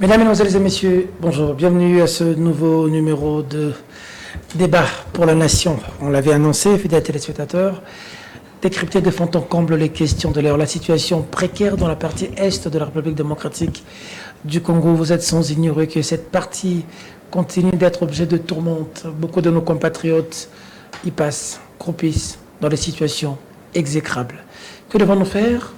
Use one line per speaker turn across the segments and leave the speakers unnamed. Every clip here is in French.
Mesdames, Mesdemoiselles et Messieurs, bonjour. Bienvenue à ce nouveau numéro de débat pour la nation. On l'avait annoncé, fidèles téléspectateurs. Décrypter de fond en comble les questions de l'heure. La situation précaire dans la partie est de la République démocratique du Congo. Vous êtes sans ignorer que cette partie continue d'être objet de tourmente. Beaucoup de nos compatriotes y passent, croupissent dans des situations exécrables. Que devons-nous faire?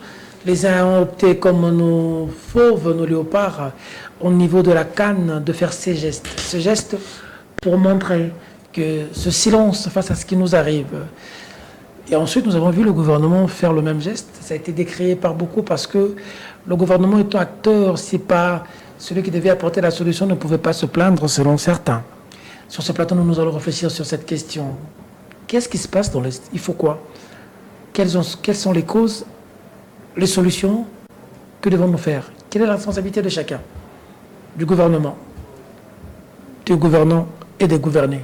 Les uns ont opté comme nos fauves, nos léopards, au niveau de la canne, de faire ces gestes. Ces gestes pour montrer que ce silence face à ce qui nous arrive. Et ensuite, nous avons vu le gouvernement faire le même geste. Ça a été décrié par beaucoup parce que le gouvernement étant acteur, c'est pas celui qui devait apporter la solution, ne pouvait pas se plaindre selon certains. Sur ce plateau, nous allons réfléchir sur cette question. Qu'est-ce qui se passe dans l'Est? Il faut quoi? Quelles sont les causes, les solutions? Que devons-nous faire? Quelle est la responsabilité de chacun? Du gouvernement, des gouvernants et des gouvernés.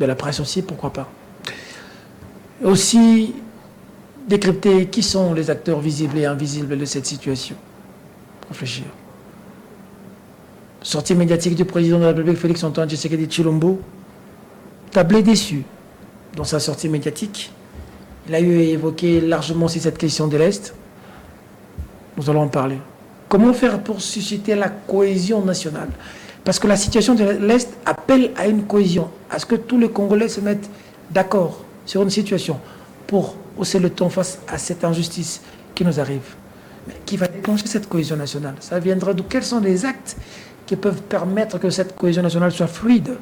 De la presse aussi, pourquoi pas. Aussi, décrypter qui sont les acteurs visibles et invisibles de cette situation. Réfléchir. Sortie médiatique du président de la République, Félix-Antoine Tshisekedi Tshilombo, tablé déçu dans sa sortie médiatique. Il a eu évoqué largement aussi cette question de l'Est. Nous allons en parler. Comment faire pour susciter la cohésion nationale? Parce que la situation de l'Est appelle à une cohésion, à ce que tous les Congolais se mettent d'accord sur une situation pour hausser le ton face à cette injustice qui nous arrive. Mais qui va déclencher cette cohésion nationale? Ça viendra d'où? Quels sont les actes qui peuvent permettre que cette cohésion nationale soit fluide?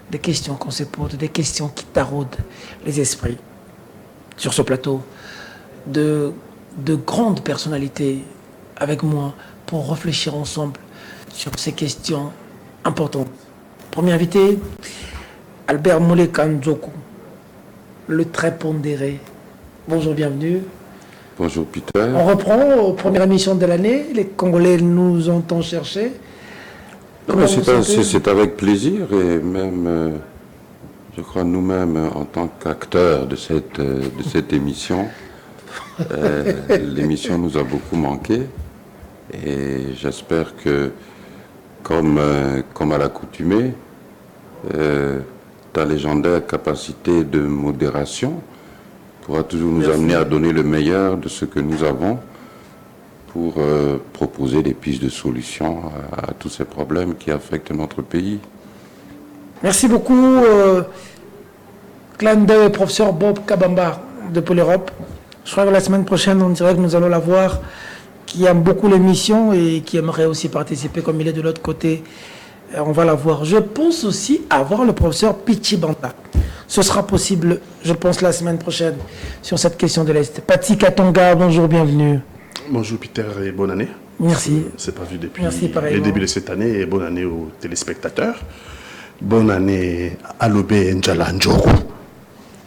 Des questions qu'on se pose, des questions qui taraudent les esprits. Sur ce plateau, de grandes personnalités avec moi pour réfléchir ensemble sur ces questions importantes. Premier invité, Albert Moleka Nzoku, le très pondéré. Bonjour, bienvenue.
Bonjour Peter.
On reprend, première émission de l'année, les Congolais nous ont tant cherché.
C'est avec plaisir et même, je crois nous-mêmes, en tant qu'acteurs de cette émission, l'émission nous a beaucoup manqué et j'espère que, comme à l'accoutumée, ta légendaire capacité de modération pourra toujours nous amener à donner le meilleur de ce que nous avons pour proposer des pistes de solutions à tous ces problèmes qui affectent notre pays.
Merci beaucoup, clin d'œil professeur Bob Kabamba de Pôle Europe. Je crois que la semaine prochaine, on dirait que nous allons la voir, qui aime beaucoup l'émission et qui aimerait aussi participer comme il est de l'autre côté. On va la voir. Je pense aussi avoir le professeur Pichi Banda. Ce sera possible, je pense, la semaine prochaine sur cette question de l'Est. Pati Katonga, bonjour, bienvenue.
Bonjour Peter et bonne année.
Merci.
C'est pas vu depuis
le
début de cette année et bonne année aux téléspectateurs. Bonne année à Lobé Njala Njoro,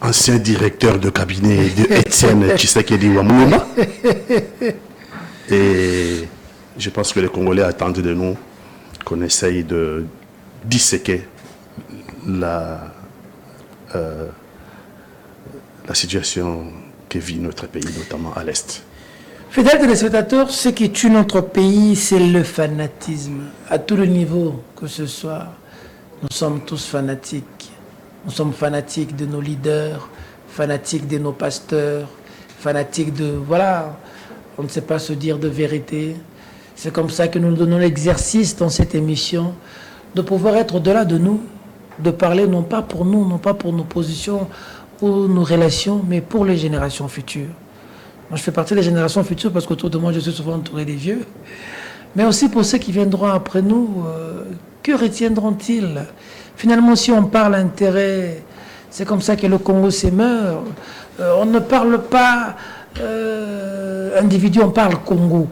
ancien directeur de cabinet de Etienne Tshisekedi Wamouema. Et je pense que les Congolais attendent de nous qu'on essaye de disséquer la situation que vit notre pays, notamment à l'Est.
Fidèles téléspectateurs, ce qui tue notre pays, c'est le fanatisme. À tous les niveaux que ce soit, nous sommes tous fanatiques. Nous sommes fanatiques de nos leaders, fanatiques de nos pasteurs, fanatiques de... Voilà, on ne sait pas se dire de vérité. C'est comme ça que nous nous donnons l'exercice dans cette émission de pouvoir être au-delà de nous, de parler non pas pour nous, non pas pour nos positions ou nos relations, mais pour les générations futures. Moi, je fais partie des générations futures parce qu'autour de moi, je suis souvent entouré des vieux. Mais aussi pour ceux qui viendront après nous, que retiendront-ils? Finalement, si on parle intérêt, c'est comme ça que le Congo s'émeurt. On ne parle pas individu, on parle Congo.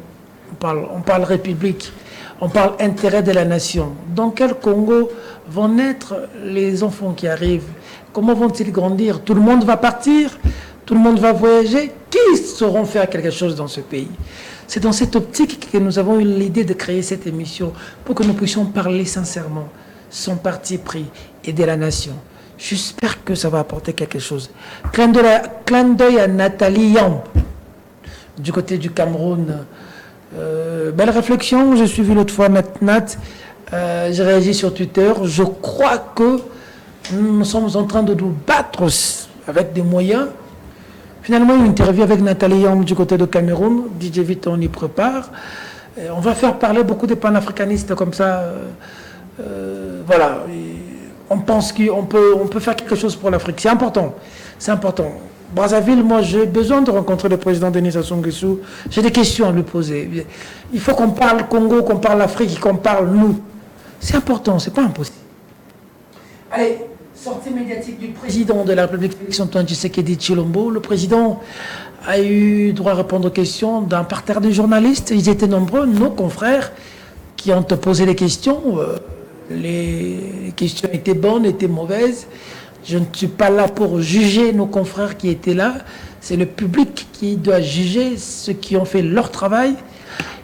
On parle République. On parle intérêt de la nation. Dans quel Congo vont naître les enfants qui arrivent? Comment vont-ils grandir? Tout le monde va partir? Tout le monde va voyager? Qui sauront faire quelque chose dans ce pays? C'est dans cette optique que nous avons eu l'idée de créer cette émission pour que nous puissions parler sincèrement, sans parti pris, aider la nation. J'espère que ça va apporter quelque chose. Clin d'œil à Nathalie Yamb, du côté du Cameroun. Belle réflexion, j'ai suivi l'autre fois Nat, j'ai réagi sur Twitter. Je crois que nous sommes en train de nous battre avec des moyens. Finalement, une interview avec Nathalie Young du côté de Cameroun, DJ Vito, on y prépare. On va faire parler beaucoup de panafricanistes comme ça. Voilà. On pense qu'on peut faire quelque chose pour l'Afrique. C'est important. C'est important. Brazzaville, moi, j'ai besoin de rencontrer le président Denis Sassou Nguesso. J'ai des questions à lui poser. Il faut qu'on parle Congo, qu'on parle Afrique, qu'on parle nous. C'est important, c'est pas impossible. Allez, sortie médiatique du président de la République, Félix-Antoine Tshisekedi Tshilombo. Le président a eu droit à répondre aux questions d'un parterre de journalistes. Ils étaient nombreux, nos confrères, qui ont posé des questions. Les questions étaient bonnes, étaient mauvaises. Je ne suis pas là pour juger nos confrères qui étaient là. C'est le public qui doit juger ceux qui ont fait leur travail.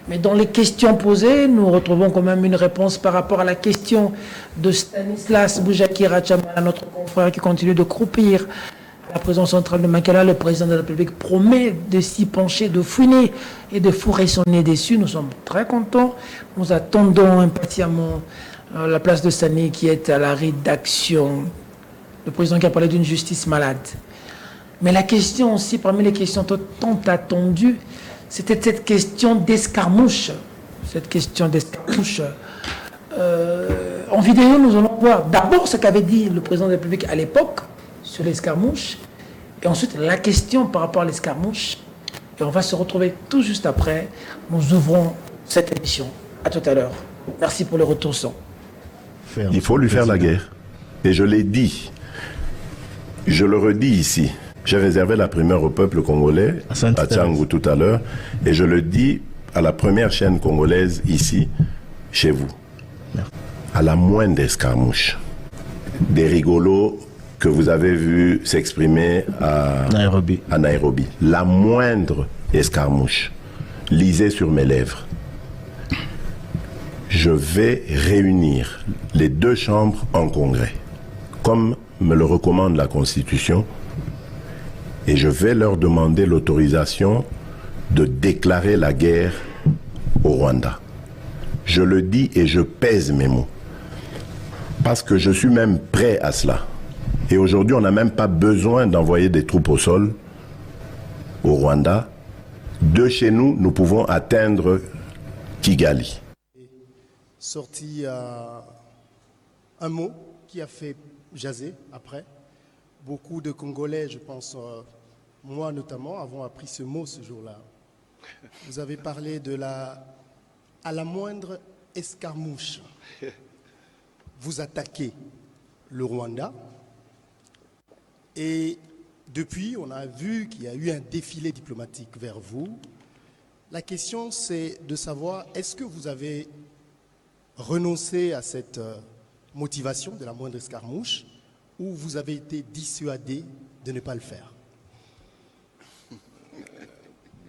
Mais dans les questions posées, nous retrouvons quand même une réponse par rapport à la question de Stanislas Boujaki-Ratchamala, notre confrère qui continue de croupir à la prison centrale de Makala. Le président de la République promet de s'y pencher, de fouiner et de fourrer son nez dessus. Nous sommes très contents. Nous attendons impatiemment la place de Sani qui est à la rédaction. Le président qui a parlé d'une justice malade. Mais la question aussi, parmi les questions tant attendues, c'était cette question d'escarmouche. Cette question d'escarmouche. En vidéo, nous allons voir d'abord ce qu'avait dit le président de la République à l'époque sur l'escarmouche, et ensuite la question par rapport à l'escarmouche. Et on va se retrouver tout juste après. Nous ouvrons cette émission. À tout à l'heure. Merci pour le retour son.
Il faut lui faire la guerre. Et je l'ai dit. Je le redis ici. J'ai réservé la primeur au peuple congolais, à Tchangou tout à l'heure, et je le dis à la première chaîne congolaise ici, chez vous. Merci. À la moindre escarmouche, des rigolos que vous avez vus s'exprimer à Nairobi, la moindre escarmouche, lisez sur mes lèvres. Je vais réunir les deux chambres en congrès, comme me le recommande la Constitution, et je vais leur demander l'autorisation de déclarer la guerre au Rwanda. Je le dis et je pèse mes mots, parce que je suis même prêt à cela. Et aujourd'hui, on n'a même pas besoin d'envoyer des troupes au sol au Rwanda. De chez nous, nous pouvons atteindre Kigali.
Sorti un mot qui a fait jaser après. Beaucoup de Congolais, je pense, moi notamment, avons appris ce mot ce jour-là. Vous avez parlé de à la moindre escarmouche. Vous attaquez le Rwanda. Et depuis, on a vu qu'il y a eu un défilé diplomatique vers vous. La question, c'est de savoir, est-ce que vous avez renoncé à cette motivation de la moindre escarmouche, ou vous avez été dissuadé de ne pas le faire?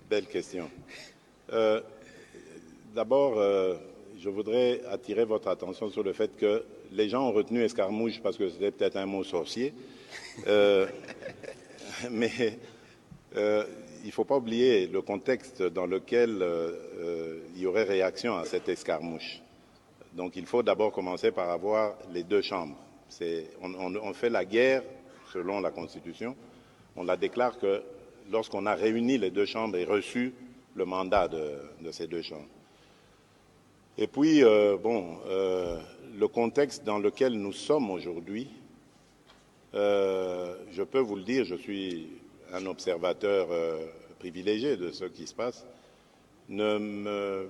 Belle question. D'abord, je voudrais attirer votre attention sur le fait que les gens ont retenu escarmouche parce que c'était peut-être un mot sorcier. Mais il ne faut pas oublier le contexte dans lequel il y aurait réaction à cette escarmouche. Donc il faut d'abord commencer par avoir les deux chambres. On fait la guerre selon la Constitution. On la déclare que lorsqu'on a réuni les deux chambres et reçu le mandat de ces deux chambres. Et puis, le contexte dans lequel nous sommes aujourd'hui, je peux vous le dire, je suis un observateur privilégié de ce qui se passe, ne me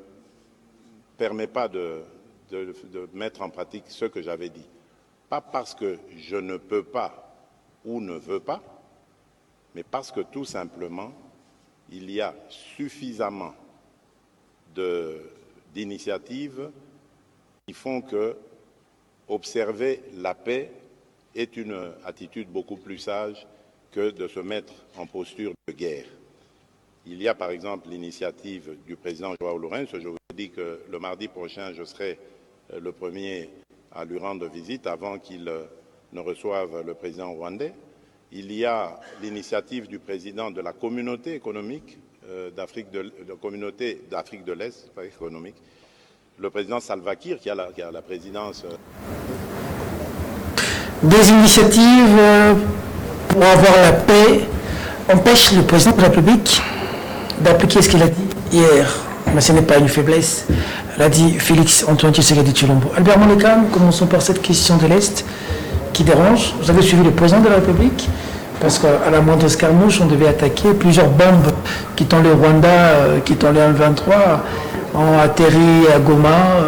permet pas de mettre en pratique ce que j'avais dit. Pas parce que je ne peux pas ou ne veux pas, mais parce que tout simplement, il y a suffisamment d'initiatives qui font que observer la paix est une attitude beaucoup plus sage que de se mettre en posture de guerre. Il y a par exemple l'initiative du président João Lourenço. Je vous dis que le mardi prochain, je serai le premier à lui rendre visite avant qu'il ne reçoive le président rwandais. Il y a l'initiative du président de la communauté économique de communauté d'Afrique de l'Est, pas économique, le président Salva Kiir qui a la présidence.
Des initiatives pour avoir la paix empêchent le président de la République d'appliquer ce qu'il a dit hier. Mais ce n'est pas une faiblesse, l'a dit Félix Antoine Tshisekedi Tshilombo. Albert Monekam, commençons par cette question de l'Est qui dérange. Vous avez suivi le président de la République parce qu'à la moindre escarmouche, on devait attaquer. Plusieurs bombes quittant le Rwanda, quittant le M23, ont atterri à Goma,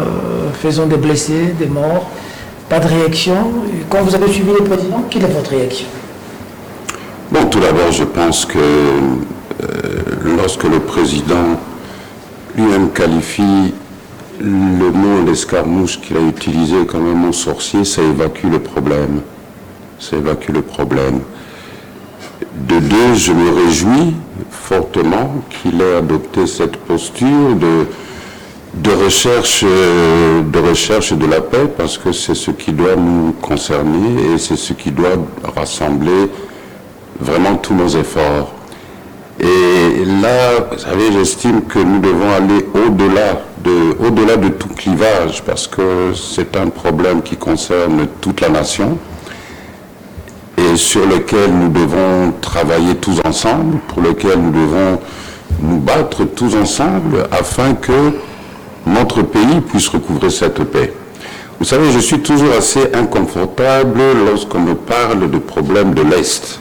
faisant des blessés, des morts. Pas de réaction. Quand vous avez suivi le président, quelle est votre réaction?
Bon, tout d'abord, je pense que lorsque le président lui-même qualifie le mot l'escarmouche qu'il a utilisé comme un mot sorcier, ça évacue le problème. Ça évacue le problème. De deux, je me réjouis fortement qu'il ait adopté cette posture de recherche de la paix, parce que c'est ce qui doit nous concerner et c'est ce qui doit rassembler vraiment tous nos efforts. Et là, vous savez, j'estime que nous devons aller au-delà de tout clivage, parce que c'est un problème qui concerne toute la nation et sur lequel nous devons travailler tous ensemble, pour lequel nous devons nous battre tous ensemble afin que notre pays puisse recouvrer cette paix. Vous savez, je suis toujours assez inconfortable lorsqu'on me parle de problèmes de l'Est.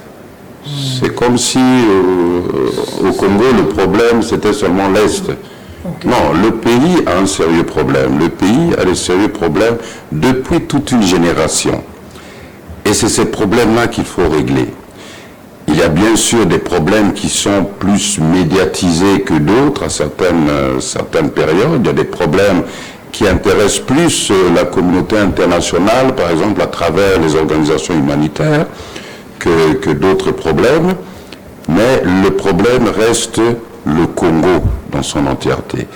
C'est comme si au Congo, le problème, c'était seulement l'Est. Okay. Non, le pays a un sérieux problème. Le pays a des sérieux problèmes depuis toute une génération. Et c'est ces problèmes-là qu'il faut régler. Il y a bien sûr des problèmes qui sont plus médiatisés que d'autres à certaines périodes. Il y a des problèmes qui intéressent plus la communauté internationale, par exemple à travers les organisations humanitaires, que d'autres problèmes, mais le problème reste le Congo dans son entièreté.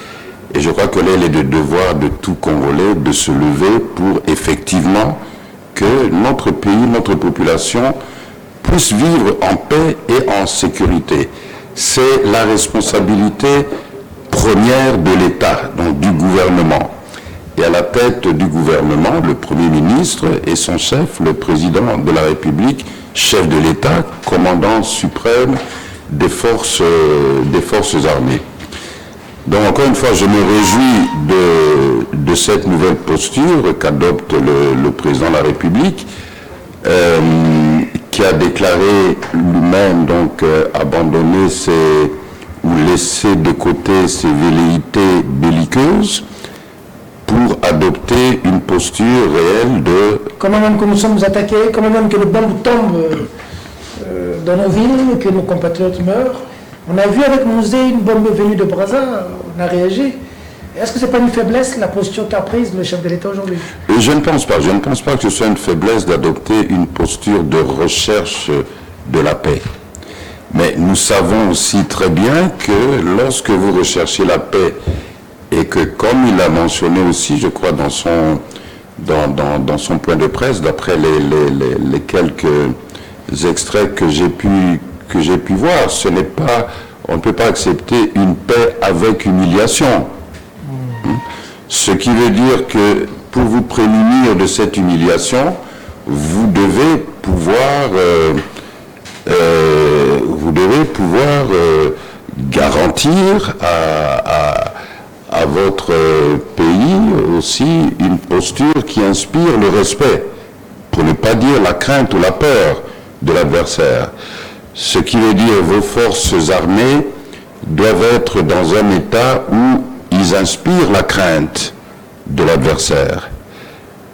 Et je crois que là, il est de devoir de tout Congolais de se lever pour effectivement que notre pays, notre population puisse vivre en paix et en sécurité. C'est la responsabilité première de l'État, donc du gouvernement. Et à la tête du gouvernement, le Premier ministre et son chef, le président de la République, chef de l'État, commandant suprême des forces armées. Donc encore une fois, je me réjouis de cette nouvelle posture qu'adopte le président de la République, qui a déclaré lui-même donc abandonner ou laisser de côté ses velléités belliqueuses pour adopter une posture réelle de...
Quand même que nous sommes attaqués, quand même que les bombes tombent dans nos villes, que nos compatriotes meurent. On a vu avec Mouzé une bombe venue de Brazza, on a réagi. Est-ce que ce n'est pas une faiblesse, la posture qu'a prise le chef de l'État aujourd'hui?
Je ne pense pas. Je ne pense pas que ce soit une faiblesse d'adopter une posture de recherche de la paix. Mais nous savons aussi très bien que lorsque vous recherchez la paix, et que comme il l'a mentionné aussi, je crois, dans son point de presse, d'après les quelques extraits que j'ai pu voir, on ne peut pas accepter une paix avec humiliation. Ce qui veut dire que pour vous prémunir de cette humiliation, vous devez pouvoir garantir à votre pays aussi une posture qui inspire le respect, pour ne pas dire la crainte ou la peur de l'adversaire. Ce qui veut dire vos forces armées doivent être dans un état où ils inspirent la crainte de l'adversaire.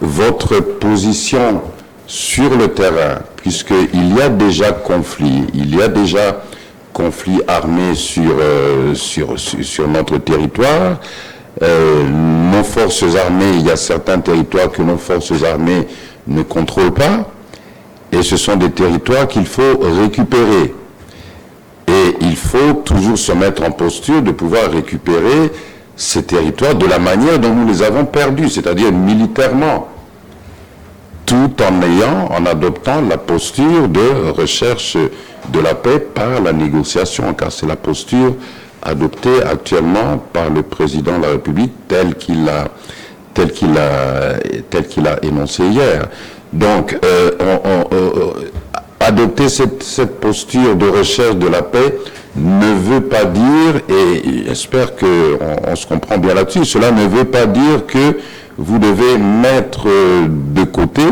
Votre position sur le terrain, puisqu'il y a déjà conflit, armé sur notre territoire. Nos forces armées, il y a certains territoires que nos forces armées ne contrôlent pas, et ce sont des territoires qu'il faut récupérer. Et il faut toujours se mettre en posture de pouvoir récupérer ces territoires de la manière dont nous les avons perdus, c'est-à-dire militairement, tout en adoptant la posture de recherche de la paix par la négociation, car c'est la posture adopté actuellement par le président de la République tel qu'il a énoncé hier. Donc, adopter cette posture de recherche de la paix ne veut pas dire, et j'espère qu'on se comprend bien là-dessus, cela ne veut pas dire que vous devez mettre de côté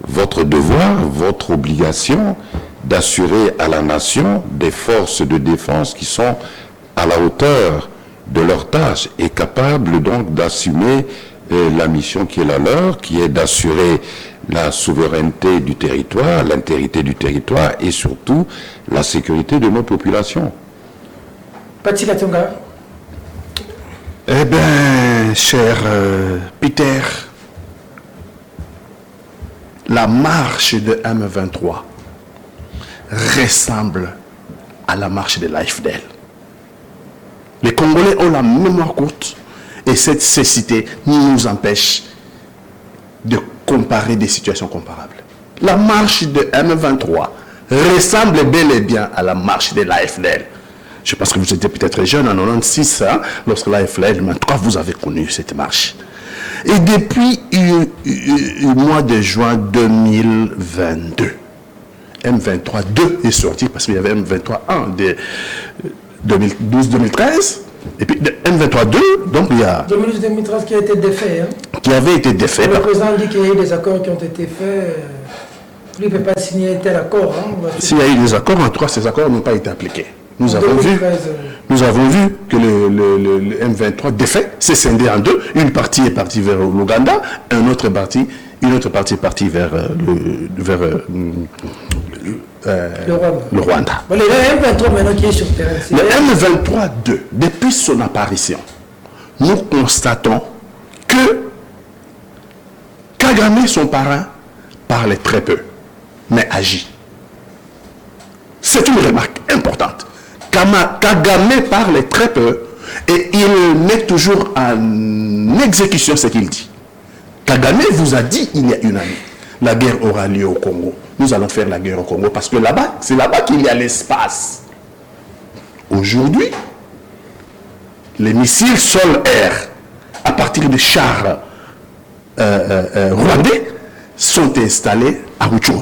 votre devoir, votre obligation d'assurer à la nation des forces de défense qui sont à la hauteur de leur tâche et capables donc d'assumer la mission qui est la leur, qui est d'assurer la souveraineté du territoire, l'intégrité du territoire et surtout la sécurité de nos populations.
Pati Katonga.
Eh bien, cher Peter, la marche de M23 ressemble à la marche de l'AFDL. Les Congolais ont la mémoire courte et cette cécité nous empêche de comparer des situations comparables. La marche de M23 ressemble bel et bien à la marche de l'AFDL. Je pense que vous étiez peut-être jeune en 96, hein, lorsque l'AFDL, mais en tout cas, vous avez connu cette marche. Et depuis le mois de juin 2022, M23-2 est sorti parce qu'il y avait M23-1 de 2012-2013. Et puis M23-2, donc il y a...
2012-2013 qui a été défait. Hein.
Qui avait été défait.
Le président dit qu'il y a eu des accords qui ont été faits. Lui ne peut pas signer tel accord. Hein.
S'il y a eu des accords, en tout cas, ces accords n'ont pas été appliqués. Nous avons vu que le M23 défait s'est scindé en deux. Une partie est partie vers l'Ouganda, une autre partie est partie vers le Rwanda.
Bon, le M23 maintenant qui est sur terrain.
Le M23-2, depuis son apparition, nous constatons que Kagame, son parrain, parlait très peu, mais agit. C'est une remarque importante. Kagame parle très peu et il met toujours en exécution ce qu'il dit. Kagame vous a dit il y a une année, la guerre aura lieu au Congo. Nous allons faire la guerre au Congo parce que là-bas, c'est là-bas qu'il y a l'espace. Aujourd'hui, les missiles sol-air à partir de chars rwandais sont installés à Rutshuru.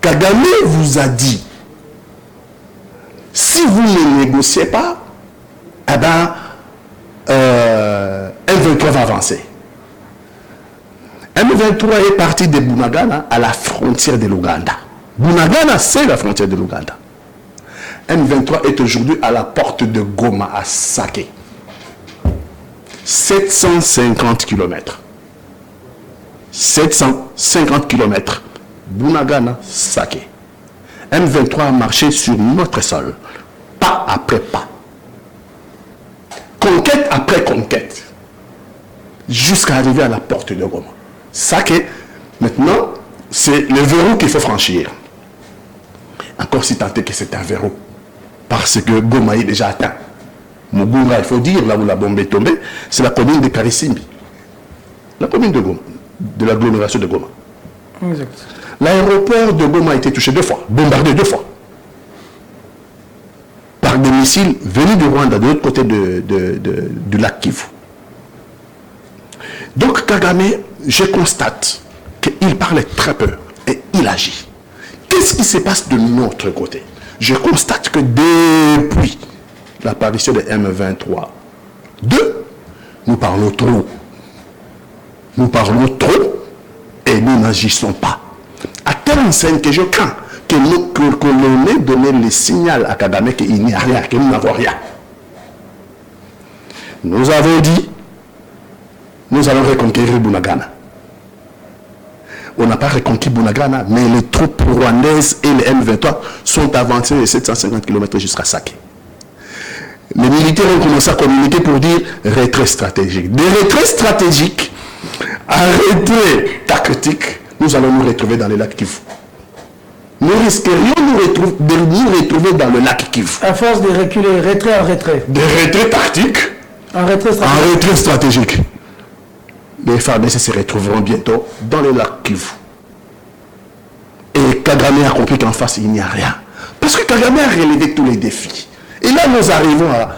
Kagame vous a dit, si vous ne négociez pas, eh ben, M23 va avancer. M23 est parti de Bunagana à la frontière de l'Ouganda. Bunagana, c'est la frontière de l'Ouganda. M23 est aujourd'hui à la porte de Goma, à Sake. 750 km. 750 km. Bunagana, Sake. M23 a marché sur notre sol, pas après pas. Conquête après conquête, jusqu'à arriver à la porte de Goma. Sake, maintenant, c'est le verrou qu'il faut franchir. Encore si tant est que c'est un verrou, parce que Goma est déjà atteint. Mugunga, il faut dire, là où la bombe est tombée, c'est la commune de Karisimbi. La commune de Goma, de l'agglomération de Goma.
Exact.
L'aéroport de Goma a été touché 2 fois, bombardé 2 fois. Par des missiles venus du Rwanda, de l'autre côté du lac Kivu. Donc Kagame, je constate qu'il parle très peu et il agit. Qu'est-ce qui se passe de notre côté? Je constate que depuis l'apparition de M23, nous parlons trop. Nous parlons trop et nous n'agissons pas. À telle enseigne que je crains que l'on ait donné le signal à Kagame qu'il n'y a rien, que nous n'avons rien. Nous avons dit, nous allons reconquérir Bunagana. On n'a pas reconquis Bunagana, mais les troupes rwandaises et les M23 sont avancées de 750 km jusqu'à Sake. Les militaires ont commencé à communiquer pour dire retrait stratégique. Des retraits stratégiques à retrait tactique, nous allons nous retrouver dans le lac Kivu. Nous risquerions de nous retrouver dans le lac Kivu.
À force de reculer, retrait en retrait.
Des retraits tactiques
En retrait stratégique.
en retrait stratégique. Les FARDC se retrouveront bientôt dans le lac Kivu. Et Kagame a compris qu'en face, il n'y a rien. Parce que Kagame a relevé tous les défis. Et là, nous arrivons à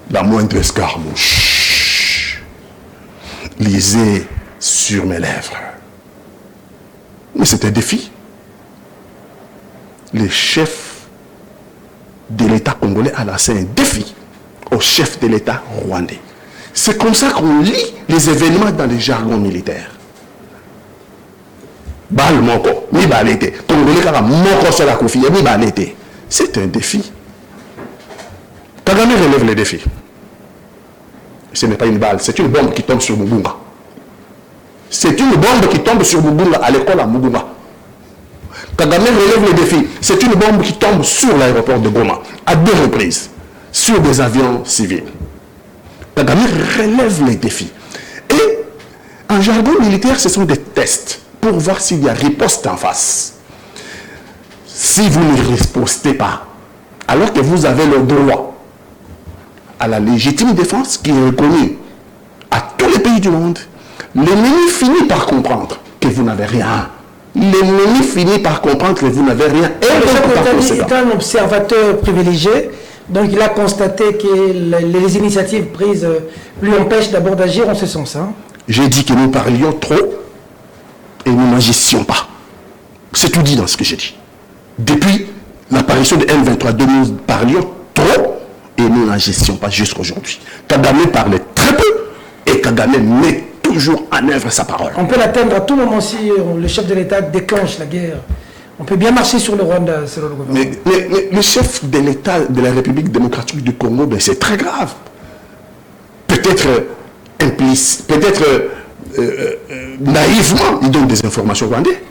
la moindre escarmouche. Lisez sur mes lèvres. Mais c'est un défi. Les chefs de l'État congolais a lancé un défi au chef de l'État rwandais. C'est comme ça qu'on lit les événements dans les jargons militaires. Bal moko, mi balete. Congolais kaka moko sur la confie, mi balete. C'est un défi. Kagame relève les défis. Ce n'est pas une balle, c'est une bombe qui tombe sur Mugunga. C'est une bombe qui tombe sur Mugunga à l'école à Mugunga. Kagame relève les défis. C'est une bombe qui tombe sur l'aéroport de Goma à 2 reprises, sur des avions civils. Kagame relève les défis. Et en jargon militaire, ce sont des tests pour voir s'il y a riposte en face. Si vous ne ripostez pas, alors que vous avez le droit à la légitime défense qui est reconnue à tous les pays du monde, l'ennemi finit par comprendre que vous n'avez rien. L'ennemi finit par comprendre que vous n'avez rien. Et
le chef d'État est un observateur privilégié, donc il a constaté que les initiatives prises lui empêchent d'abord d'agir en ce sens. Hein.
J'ai dit que nous parlions trop et nous n'agissions pas. C'est tout dit dans ce que j'ai dit. Depuis l'apparition de M23, nous parlions trop et nous n'agissions pas jusqu'à aujourd'hui. Kagame parlait très peu et Kagame met toujours en œuvre sa parole.
On peut l'atteindre à tout moment si le chef de l'État déclenche la guerre. On peut bien marcher sur le Rwanda, selon le gouvernement.
Mais le chef de l'État de la République démocratique du Congo, ben c'est très grave. Peut-être implicite, peut-être naïvement, il donne des informations rwandais.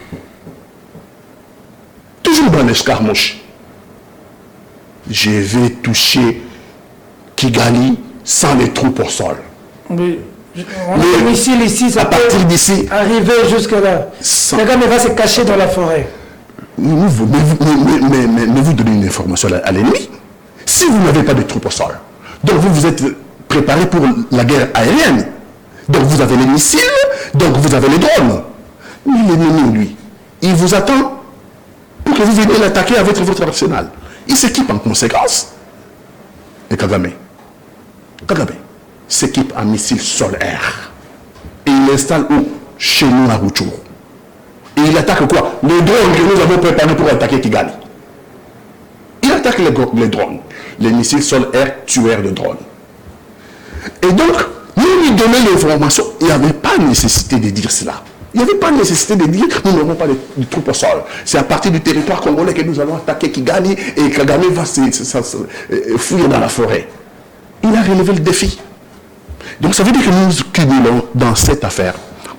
Toujours dans l'escarmouche. Je vais toucher Kigali sans les troupes au sol.
Oui. On a un missile ici, ça
à partir d'ici,
arriver jusque là. Kagame va se cacher dans la forêt.
Mais vous donnez une information à l'ennemi. Si vous n'avez pas de troupes au sol, donc vous vous êtes préparé pour la guerre aérienne. Donc vous avez les missiles, donc vous avez les drones. Mais l'ennemi, lui, il vous attend pour que vous veniez l'attaquer avec votre arsenal. Il s'équipe en conséquence. Et Kagame s'équipe en missiles sol-air. Et il l'installe où? Chez nous à Rutshuru. Et il attaque quoi? Les drones que nous avons préparés pour attaquer Kigali. Il attaque les drones. Les missiles sol-air tueurs de drones. Et donc, nous lui donnons l'information. Il n'y avait pas nécessité de dire cela. Il n'y avait pas nécessité de dire nous n'avons pas de troupes au sol. C'est à partir du territoire congolais que nous allons attaquer Kigali et Kagame va fouiller dans la forêt. Il a relevé le défi. Donc ça veut dire que nous cumulons dans cette affaire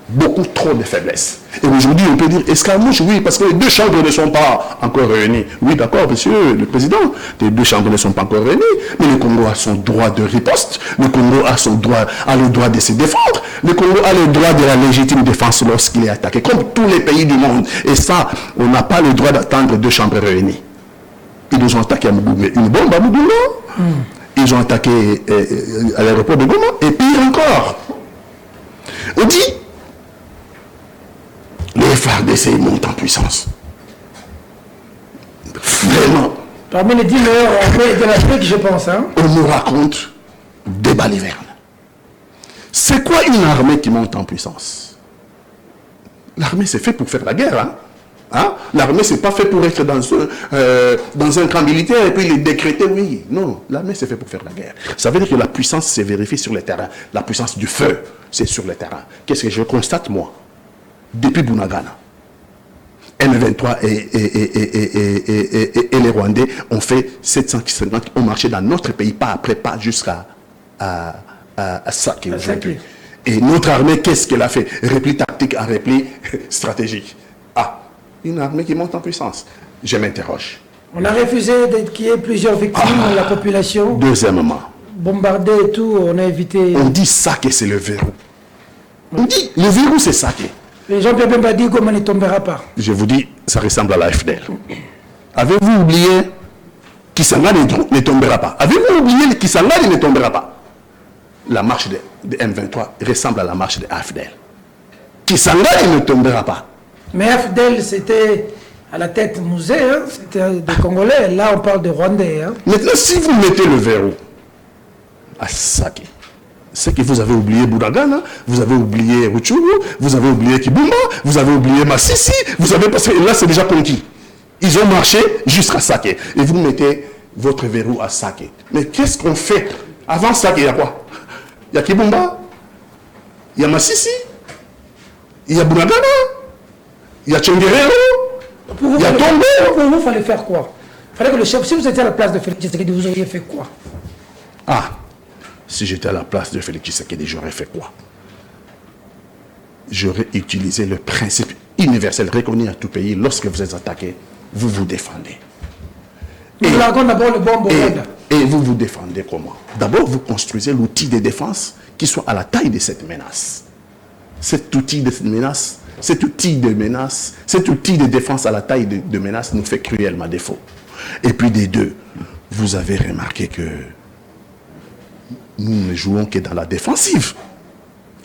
beaucoup trop de faiblesses. Et aujourd'hui, on peut dire escarmouche, oui, parce que les 2 chambres ne sont pas encore réunies. Oui, d'accord, monsieur le président, les 2 chambres ne sont pas encore réunies, mais le Congo a son droit de riposte, le Congo a le droit de se défendre, le Congo a le droit de la légitime défense lorsqu'il est attaqué, comme tous les pays du monde. Et ça, on n'a pas le droit d'attendre 2 chambres réunies. Ils nous ont attaqué à Mugunga, une bombe à Mugunga. Ils ont attaqué à l'aéroport de Goma, et pire encore. On dit, les FARDC montent en puissance. Vraiment.
Parmi les 10 meilleurs armées de l'Afrique, je pense. Hein?
On nous raconte des balivernes. C'est quoi une armée qui monte en puissance? L'armée, c'est fait pour faire la guerre. Hein? L'armée, c'est pas fait pour être dans un camp militaire et puis les décréter, oui. Non, l'armée, c'est fait pour faire la guerre. Ça veut dire que la puissance se vérifie sur le terrain. La puissance du feu, c'est sur le terrain. Qu'est-ce que je constate, moi? Depuis Bunagana, M23 et les Rwandais ont fait 750, ont marché dans notre pays, pas après, pas jusqu'à Sake aujourd'hui. Et notre armée, qu'est-ce qu'elle a fait? Repli tactique à repli stratégique. Ah, une armée qui monte en puissance. Je m'interroge.
On a refusé qu'il y ait plusieurs victimes dans la population.
Deuxièmement.
Bombardé et tout, on a évité...
On dit Sake, c'est le verrou. On dit, le verrou, c'est Sake.
Les gens peuvent même pas dire comment ne tombera pas.
Je vous dis, ça ressemble à la FDL. Avez-vous oublié Kisangani ne tombera pas? Avez-vous oublié que Kisangani ne tombera pas? La marche de M23 ressemble à la marche de AFDL. Kisangani ne tombera pas.
Mais AFDL, c'était à la tête Mouzé, hein, c'était des Congolais. Là, on parle de Rwandais. Hein.
Maintenant, si vous mettez le verrou à Saké, c'est que vous avez oublié Boudagana, vous avez oublié Rutshuru, vous avez oublié Kibumba, vous avez oublié Massissi, vous avez parce que là, c'est déjà conquis. Ils ont marché jusqu'à Saké. Et vous mettez votre verrou à Saké. Mais qu'est-ce qu'on fait? Avant Saké, il y a quoi? Il y a Kibumba, il y a Massissi, il y a Boudagana, il y a Tchenguerero, il y a Tombe.
Pour vous, il fallait faire quoi? Il fallait que le chef, si vous étiez à la place de Félix Tshisekedi, vous auriez fait quoi?
Ah, si j'étais à la place de Félix Tshisekedi, j'aurais fait quoi? J'aurais utilisé le principe universel reconnu à tout pays. Lorsque vous êtes attaqué, vous vous défendez.
Nous larguons d'abord le bon Rwanda.
Et vous vous défendez comment? D'abord, vous construisez l'outil de défense qui soit à la taille de cette menace. Cet outil de menace, cet outil de défense à la taille de menace nous fait cruellement défaut. Et puis des deux, vous avez remarqué que nous ne jouons que dans la défensive.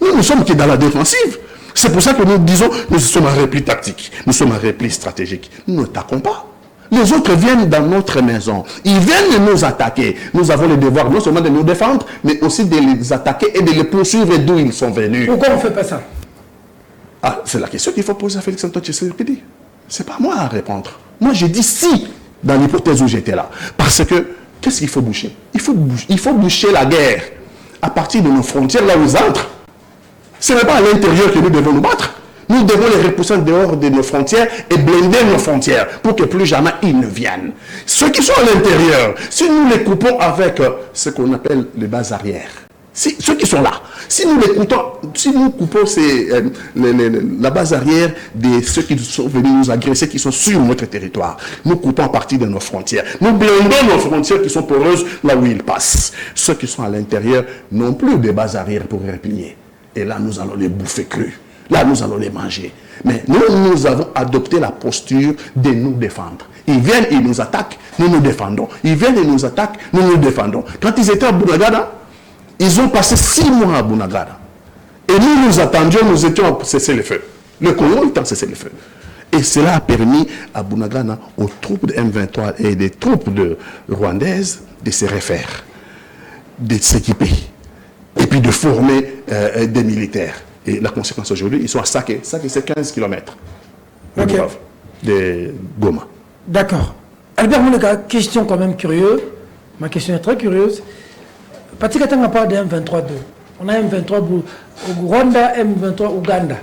Nous ne sommes que dans la défensive. C'est pour ça que nous disons, nous sommes un repli tactique, nous sommes un repli stratégique. Nous n'attaquons pas. Les autres viennent dans notre maison. Ils viennent nous attaquer. Nous avons le devoir non seulement de nous défendre, mais aussi de les attaquer et de les poursuivre d'où ils sont venus.
Pourquoi on ne fait pas ça?
Ah, c'est la question qu'il faut poser à Félix Antoine Tshisekedi. Ce n'est pas moi à répondre. Moi, j'ai dit si, dans l'hypothèse où j'étais là. Parce que, qu'est-ce qu'il faut boucher? Il faut boucher la guerre à partir de nos frontières, là où ils entrent. Ce n'est pas à l'intérieur que nous devons nous battre. Nous devons les repousser en dehors de nos frontières et blinder nos frontières pour que plus jamais ils ne viennent. Ceux qui sont à l'intérieur, si nous les coupons avec ce qu'on appelle les bases arrières, ceux qui sont là, si nous coupons la base arrière de ceux qui sont venus nous agresser, qui sont sur notre territoire, nous coupons à partir de nos frontières. Nous blindons nos frontières qui sont poreuses là où ils passent. Ceux qui sont à l'intérieur n'ont plus de bases arrière pour replier. Et là, nous allons les bouffer crus. Là, nous allons les manger. Mais nous avons adopté la posture de nous défendre. Ils viennent, ils nous attaquent, nous nous défendons. Ils viennent, ils nous attaquent, nous nous défendons. Quand ils étaient à Bunagana, ils ont passé 6 mois à Bunagana. Et nous attendions, nous étions à cesser le feu. Le Congo était en cesser le feu. Et cela a permis à Bunagana, aux troupes de M23 et des troupes rwandaises de se refaire, de s'équiper, et puis de former des militaires. Et la conséquence aujourd'hui, ils sont à Saké. Saké, c'est 15 km de Goma.
D'accord. Albert Mouleka, question quand même curieuse. Ma question est très curieuse. Patrick Katanga parle de M23-2. On a M23 au Rwanda, M23 Ouganda.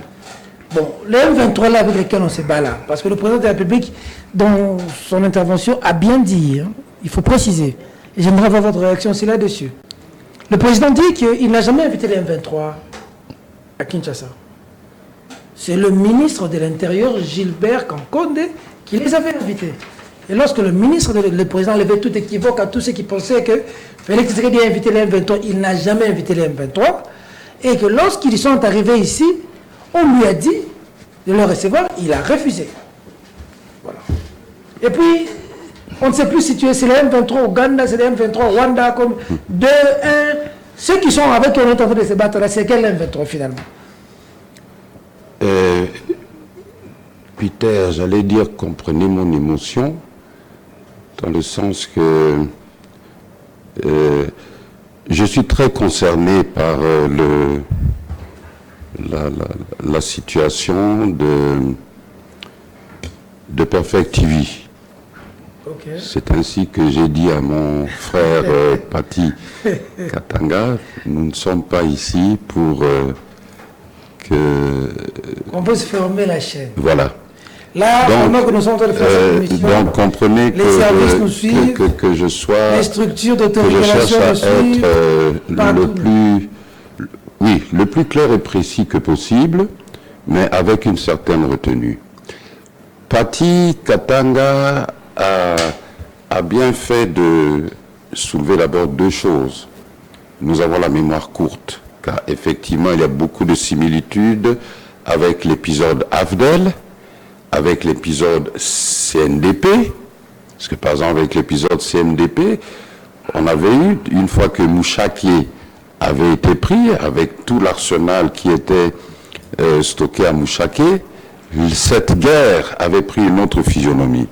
Bon, les M23 là avec lesquels on se bat là, parce que le président de la République, dans son intervention, a bien dit, hein, il faut préciser, et j'aimerais avoir votre réaction aussi là-dessus. Le président dit qu'il n'a jamais invité les M23 à Kinshasa. C'est le ministre de l'Intérieur, Gilbert Kankonde, qui les avait invités. Et lorsque le président levait tout équivoque à tous ceux qui pensaient que Félix Tshisekedi a invité les M23, il n'a jamais invité les M23, et que lorsqu'ils sont arrivés ici, on lui a dit de le recevoir, il a refusé. Voilà. Et puis, on ne sait plus si c'est les M23 Ouganda, c'est les M23 Rwanda, comme 2, 1. Ceux qui sont avec qui on est en train de se battre là, c'est quel M23 finalement?
Peter, j'allais dire, comprenez mon émotion, dans le sens que je suis très concerné par la situation de Perfect TV. Okay. C'est ainsi que j'ai dit à mon frère Pati Katanga, nous ne sommes pas ici pour que...
On peut se fermer la chaîne.
Voilà.
Là, donc, que nous sommes en train de faire cette émission,
donc comprenez
les services nous suivent,
que je sois...
Les structures d'autorégulation nous suivent.
Le plus clair et précis que possible, mais avec une certaine retenue. Pati Katanga a bien fait de soulever d'abord 2 choses. Nous avons la mémoire courte, car effectivement, il y a beaucoup de similitudes avec l'épisode AFDEL, avec l'épisode CNDP, parce que par exemple, avec l'épisode CNDP, on avait eu, une fois que Mouchaké avait été pris, avec tout l'arsenal qui était stocké à Mouchaké, cette guerre avait pris une autre physionomie.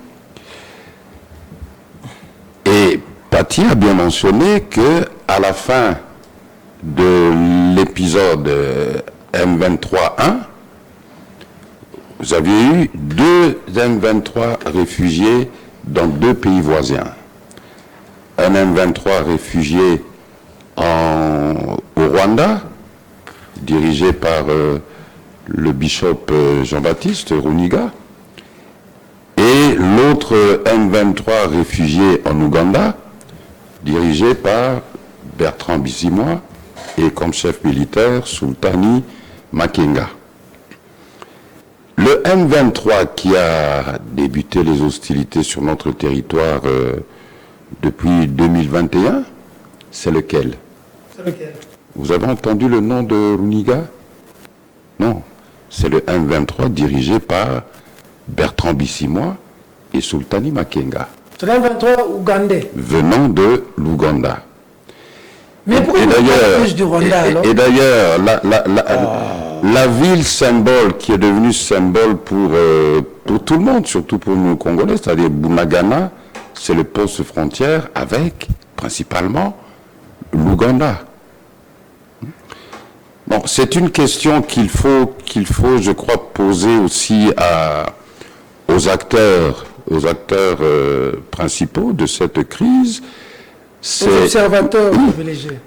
Et Paty a bien mentionné que à la fin de l'épisode M23-1, vous aviez eu 2 M23 réfugiés dans 2 pays voisins. Un M23 réfugié au Rwanda, dirigé par le bishop Jean-Baptiste Runiga, et l'autre M23 réfugié en Ouganda, dirigé par Bertrand Bisimwa et comme chef militaire Sultani Makenga. Le M23 qui a débuté les hostilités sur notre territoire depuis 2021, c'est lequel?
C'est lequel?
Vous avez entendu le nom de Runiga? Non, c'est le M23 dirigé par Bertrand Bisimwa et Sultani Makenga.
C'est le M23 ougandais.
Venant de l'Ouganda.
Mais pourquoi vous parlez plus du Rwanda alors?
Et d'ailleurs, la ville symbole qui est devenue symbole pour tout le monde, surtout pour nous Congolais, c'est-à-dire Bunagana, c'est le poste frontière avec, principalement, l'Ouganda. Bon, c'est une question qu'il faut, je crois, poser aussi aux acteurs principaux de cette crise.
Les observateurs privilégiés.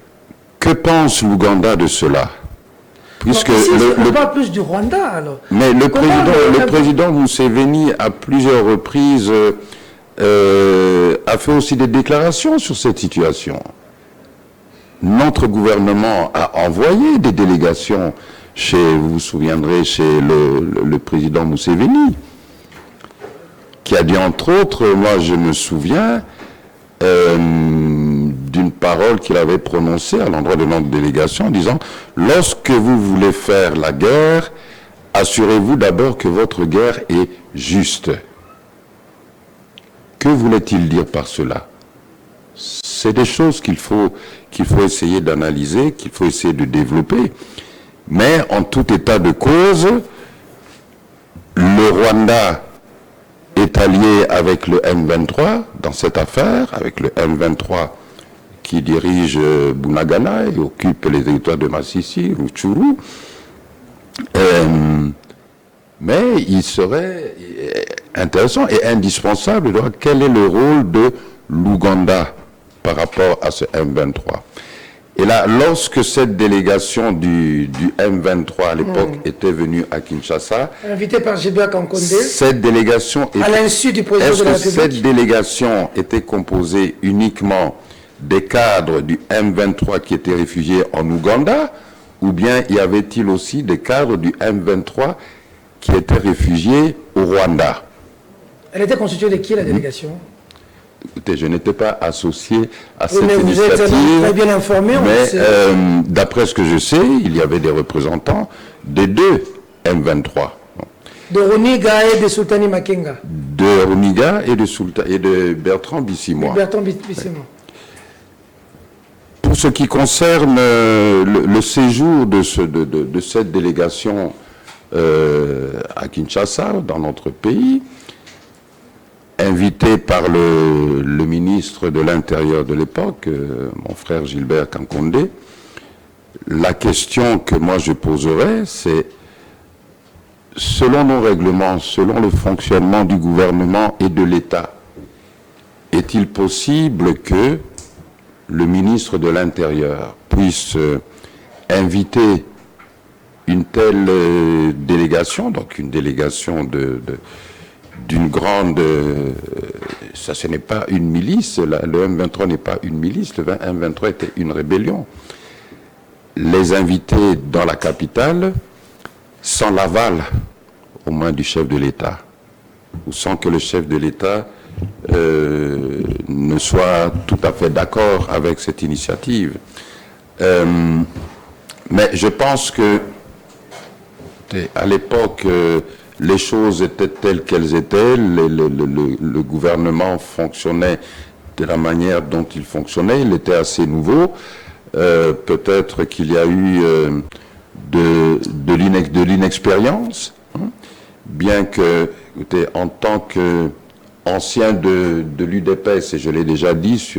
Que pense l'Ouganda de cela? Puisque
on parle plus du Rwanda alors.
Mais le président Museveni à plusieurs reprises a fait aussi des déclarations sur cette situation. Notre gouvernement a envoyé des délégations vous vous souviendrez, chez le président Museveni, qui a dit entre autres, moi je me souviens d'une parole qu'il avait prononcée à l'endroit de notre délégation en disant « Lorsque vous voulez faire la guerre, assurez-vous d'abord que votre guerre est juste. » Que voulait-il dire par cela? C'est des choses qu'il faut essayer d'analyser, qu'il faut essayer de développer. Mais en tout état de cause, le Rwanda est allié avec le M23 dans cette affaire, avec le M23 qui dirige Bunagana et occupe les territoires de Masisi, Rutshuru. Mais il serait intéressant et indispensable de voir quel est le rôle de l'Ouganda par rapport à ce M23. Et là, lorsque cette délégation du M23 à l'époque était venue à Kinshasa,
invitée par Gilbert Kankonde,
cette délégation
à l'insu du président de la République.
Cette délégation était composée uniquement des cadres du M23 qui étaient réfugiés en Ouganda, ou bien y avait-il aussi des cadres du M23 qui étaient réfugiés au Rwanda?
Elle était constituée de qui, la délégation?
Écoutez, je n'étais pas associé à cette
mais vous êtes très bien informé.
Mais d'après ce que je sais, il y avait des représentants des deux M23.
De Runiga et de Sultani Makenga.
De Runiga et de Bertrand Bisimwa.
Bertrand Bisimwa.
Pour ce qui concerne le séjour de cette délégation à Kinshasa, dans notre pays, invité par le ministre de l'Intérieur de l'époque, mon frère Gilbert Kankonde, la question que moi je poserais, c'est, selon nos règlements, selon le fonctionnement du gouvernement et de l'État, est-il possible que le ministre de l'Intérieur puisse inviter une telle délégation, donc une délégation d'une grande... ça, ce n'est pas une milice, le M23 n'est pas une milice, le M23 était une rébellion. Les inviter dans la capitale sans l'aval, au moins du chef de l'État, ou sans que le chef de l'État ne soit tout à fait d'accord avec cette initiative. Mais je pense que, à l'époque... les choses étaient telles qu'elles étaient, le gouvernement fonctionnait de la manière dont il fonctionnait, il était assez nouveau. Peut-être qu'il y a eu de l'inexpérience, bien que, écoutez, en tant qu'ancien de l'UDPS, et je l'ai déjà dit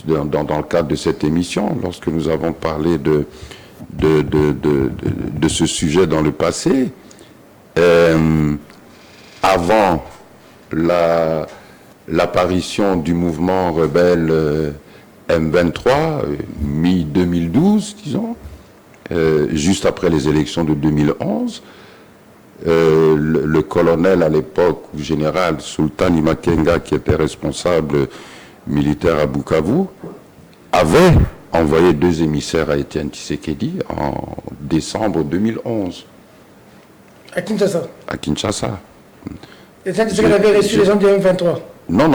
dans le cadre de cette émission, lorsque nous avons parlé de ce sujet dans le passé, avant l'apparition du mouvement rebelle M23, mi-2012, disons, juste après les élections de 2011, le colonel à l'époque, ou général Sultan Imakenga, qui était responsable militaire à Bukavu, avait envoyé 2 émissaires à Étienne Tshisekedi en décembre 2011.
À Kinshasa.
À Kinshasa.
Étienne Tshisekedi avait reçu les gens du M23.
Non.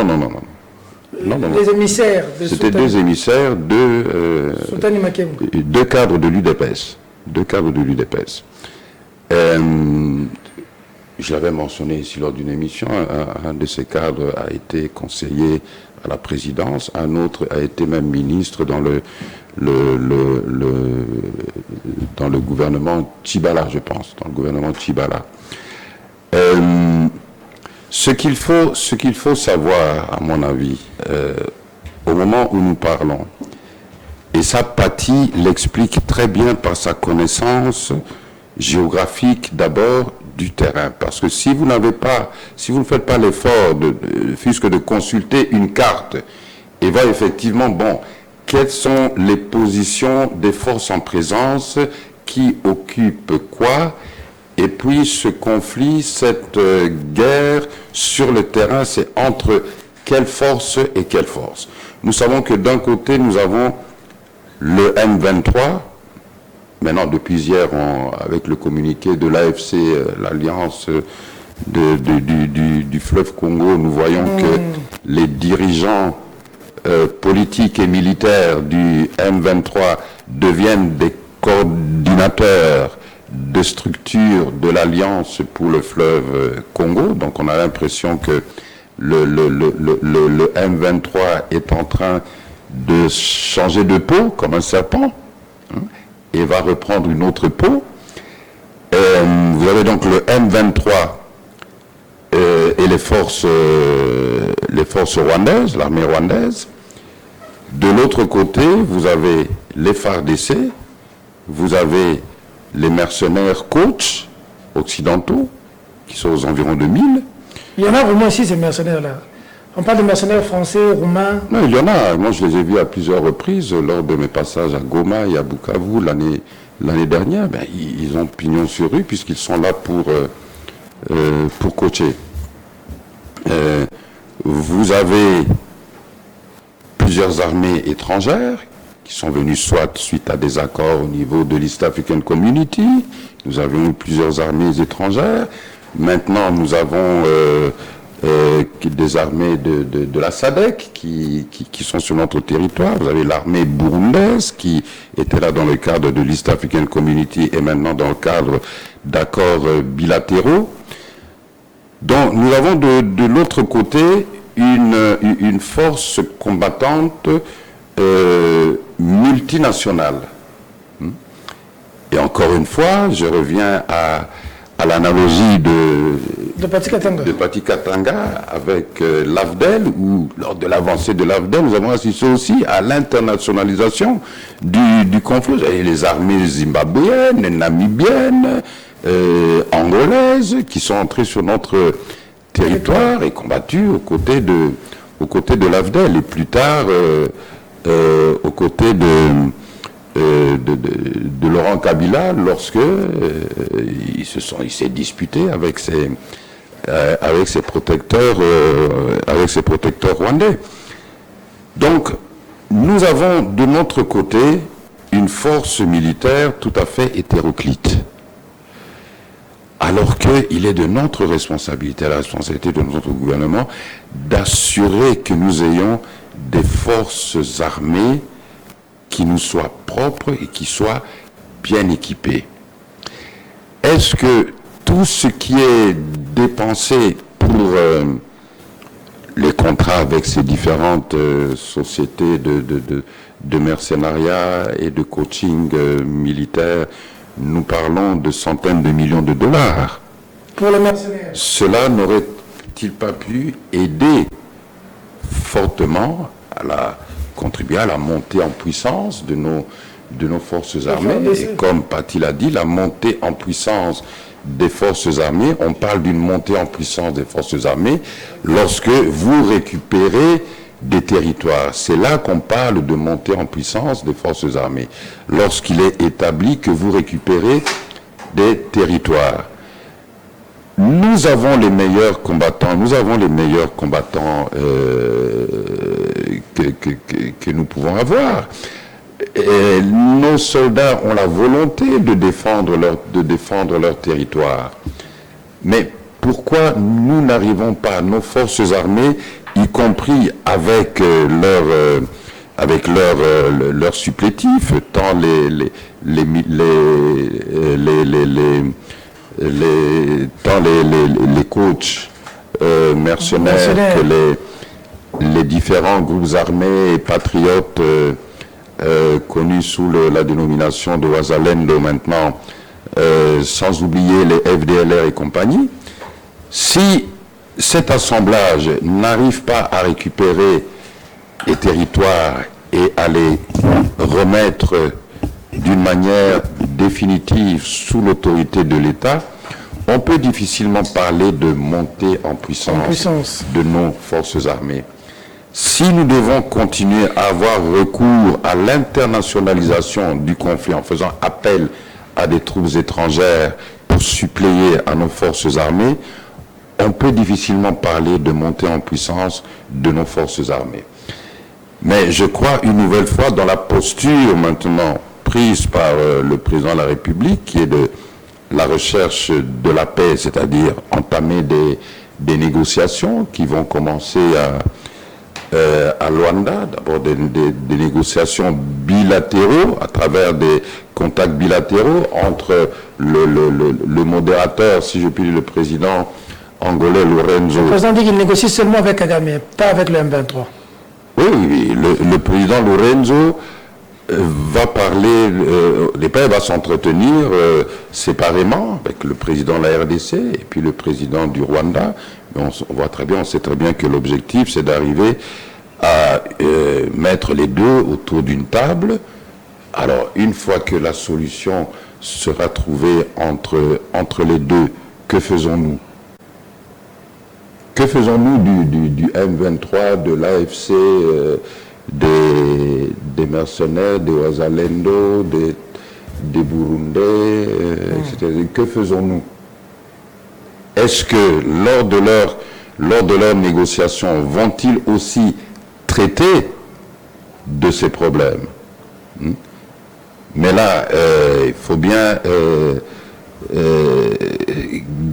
Les émissaires de
C'était 2 émissaires de...
Sultan Imakenga.
2 cadres de l'UDPS. 2 cadres de l'UDPS. Je l'avais mentionné ici lors d'une émission, un de ces cadres a été conseiller à la présidence, un autre a été même ministre dans le gouvernement Tchibala, je pense, dans le gouvernement Tchibala. Ce qu'il faut savoir, à mon avis, au moment où nous parlons, et ça, Paty l'explique très bien par sa connaissance géographique d'abord du terrain. Parce que si vous ne faites pas l'effort de consulter une carte et voir effectivement, quelles sont les positions des forces en présence, qui occupent quoi, et puis ce conflit, cette guerre sur le terrain, c'est entre quelle force et quelle force. Nous savons que d'un côté, nous avons le M23. Maintenant, depuis hier, avec le communiqué de l'AFC, l'Alliance du fleuve Congo, nous voyons que les dirigeants politiques et militaires du M23 deviennent des coordinateurs de structures de l'Alliance pour le fleuve Congo. Donc on a l'impression que le M23 est en train de changer de peau comme un serpent, et va reprendre une autre peau. Vous avez donc le M23 et les forces rwandaises, l'armée rwandaise. De l'autre côté, vous avez les FARDC, vous avez les mercenaires coach occidentaux, qui sont aux environs de 1000.
Il y en a vraiment ici, ces mercenaires-là. On parle de mercenaires français, roumains.
Non, il y en a. Moi, je les ai vus à plusieurs reprises lors de mes passages à Goma et à Bukavu l'année dernière. Ils ont pignon sur rue puisqu'ils sont là pour coacher. Vous avez plusieurs armées étrangères qui sont venues soit suite à des accords au niveau de l'East African Community. Nous avons eu plusieurs armées étrangères. Maintenant, nous avons des armées de la SADC qui sont sur notre territoire. Vous avez l'armée burundaise qui était là dans le cadre de l'East African Community et maintenant dans le cadre d'accords bilatéraux. Donc nous avons de l'autre côté une force combattante multinationale. Et encore une fois, je reviens à l'analogie de Paty Katanga avec l'AFDEL, où lors de l'avancée de l'AFDEL, nous avons assisté aussi à l'internationalisation du conflit. Et les armées zimbabwéennes, namibiennes, angolaises, qui sont entrées sur notre territoire et combattues aux côtés de l'AFDEL, et plus tard aux côtés de Laurent Kabila lorsque il s'est disputé avec ses protecteurs rwandais. Donc nous avons de notre côté une force militaire tout à fait hétéroclite, alors qu'il est de notre responsabilité, à la responsabilité de notre gouvernement, d'assurer que nous ayons des forces armées qui nous soient propres et qui soient bien équipées. Est-ce que tout ce qui est dépensé pour les contrats avec ces différentes sociétés de mercenariat et de coaching militaire, nous parlons de centaines de millions de dollars.
Pour les mercenaires.
Cela n'aurait-il pas pu aider fortement contribuer à la montée en puissance de nos forces armées? Et comme Paty l'a dit, la montée en puissance des forces armées, on parle d'une montée en puissance des forces armées lorsque vous récupérez des territoires. C'est là qu'on parle de montée en puissance des forces armées. Lorsqu'il est établi que vous récupérez des territoires. Nous avons les meilleurs combattants, que nous pouvons avoir. Et nos soldats ont la volonté de défendre leur territoire. Mais pourquoi nous n'arrivons pas, nos forces armées, y compris avec leurs supplétifs, tant les coachs mercenaires que les différents groupes armés et patriotes connus sous la dénomination de Wazalendo maintenant, sans oublier les FDLR et compagnie, si cet assemblage n'arrive pas à récupérer les territoires et à les remettre d'une manière définitive sous l'autorité de l'État, on peut difficilement parler de montée en puissance de nos forces armées. Si nous devons continuer à avoir recours à l'internationalisation du conflit en faisant appel à des troupes étrangères pour suppléer à nos forces armées, on peut difficilement parler de montée en puissance de nos forces armées. Mais je crois une nouvelle fois dans la posture maintenant prise par le président de la République, qui est de la recherche de la paix, c'est-à-dire entamer des négociations qui vont commencer à Luanda, d'abord des négociations bilatéraux à travers des contacts bilatéraux entre le modérateur, si je puis dire, le président angolais Lorenzo.
Le président dit qu'il négocie seulement avec Kagame, pas avec le M23.
Oui, le président Lorenzo va parler, l'EPA va s'entretenir séparément avec le président de la RDC et puis le président du Rwanda. Mais on sait très bien que l'objectif, c'est d'arriver à mettre les deux autour d'une table. Alors, une fois que la solution sera trouvée entre les deux, que faisons-nous? Que faisons-nous du M23, de l'AFC, des mercenaires, des Wazalendo, des Burundais, etc. Que faisons-nous? Est-ce que lors de leur négociation, vont-ils aussi traiter de ces problèmes? Mais là, il faut bien